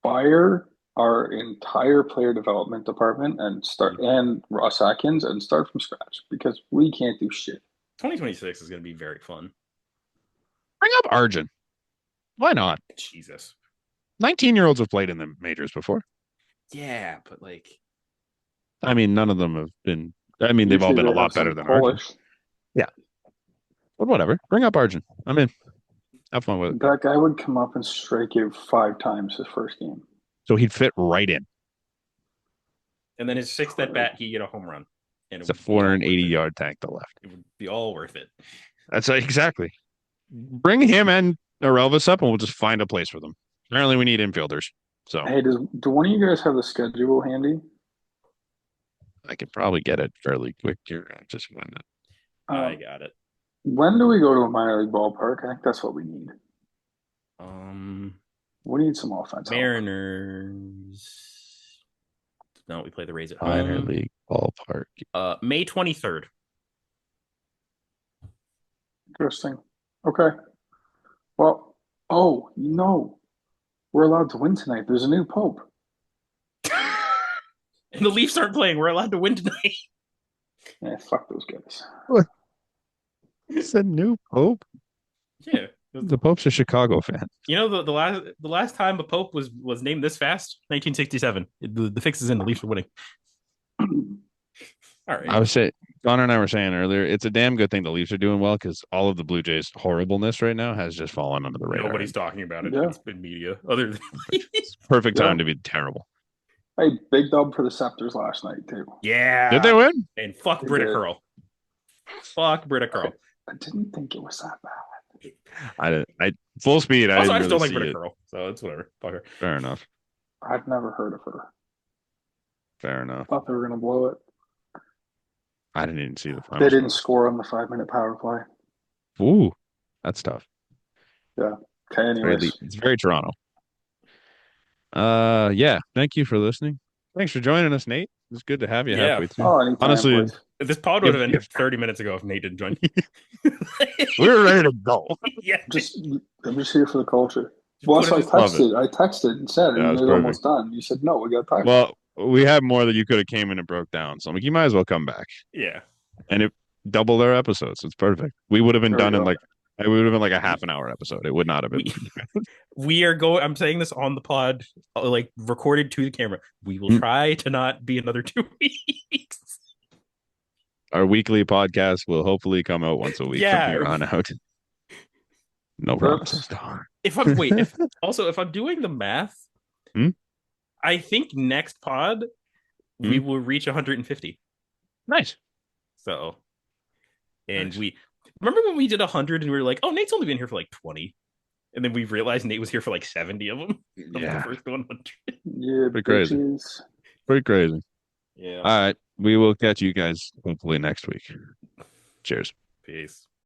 Fire our entire player development department and Ross Atkins and start from scratch because we can't do shit. 2026 is going to be very fun. Bring up Arjun. Why not? Jesus. 19-year-olds have played in the majors before. Yeah, but like, I mean, none of them have been. I mean, they've all Usually been a they lot have some better than Arjun. Polish. But whatever. Bring up Arjun. I'm in. Have fun with it. That guy would come up and strike you 5 times his first game. So he'd fit right in. and then his sixth at bat, he get a home run. And It's a 480-yard tank to left. It would be all worth it. That's exactly. Bring him and Elvis up, and we'll just find a place for them. Apparently, we need infielders. So Hey, do one of you guys have the schedule handy? I could probably get it fairly quick here. I'll just find it. I got it. When do we go to a minor league ballpark? I think that's what we need. We need some offense. Mariners. No, we play the Rays at Minor home. league ballpark. May 23rd. Interesting. Okay. Well, we're allowed to win tonight. There's a new pope. And the Leafs aren't playing. We're allowed to win tonight. Yeah, fuck those guys. It's a new Pope. Yeah. The Pope's a Chicago fan. You know the last time a Pope was named this fast, 1967. The fix is in. The Leafs are winning. All right. I was saying, Connor and I were saying earlier, it's a damn good thing the Leafs are doing well because all of the Blue Jays' horribleness right now has just fallen under the radar. Nobody's talking about it Yeah. in media other than Perfect time to be terrible. Hey, big dub for the Scepters last night too. Yeah. Did they win? And fuck They Britta did. Curl. Fuck Britta Curl. I didn't think it was that bad. I full speed. Also, I I didn't just don't really like see Britta it. Curl, so it's whatever. Fuck her. Fair enough. I've never heard of her. Fair enough. Thought they were gonna blow it. I didn't even see the final. They didn't score on the 5-minute power play. Ooh, that's tough. Okay, anyways. It's very Toronto. Yeah. Thank you for listening. Thanks for joining us, Nate. It's good to have you Yeah. halfway through. Oh, anytime, Honestly, boys. This pod would have ended 30 minutes ago if Nate didn't join. we were ready to go. Yeah. I'm just here for the culture. Just Well, put so it- I texted and said, Yeah, "Are that's you perfect. almost done?" You said, "No, we got time." Well, we had more that you could have came in and broke down. So I'm like, you might as well come back. Yeah. And it doubled our episodes. It's perfect. We would have been There we done in go. it would have been like a half an hour episode. It would not have been. We are going. I'm saying this on the pod, like recorded to the camera. We will try to not be another 2 weeks. Our weekly podcast will hopefully come out once a week Yeah. from here on out. No promises. If I'm doing the math, Hmm? I think next pod we will reach 150. Nice. So, and Nice. we remember when we did 100 and we were like, "Oh, Nate's only been here for like 20," and then we realized Nate was here for like 70 of them. Yeah. The first 100. Yeah, Pretty crazy. bitches. Pretty crazy. Yeah. All right. We will catch you guys hopefully next week. Cheers. Peace.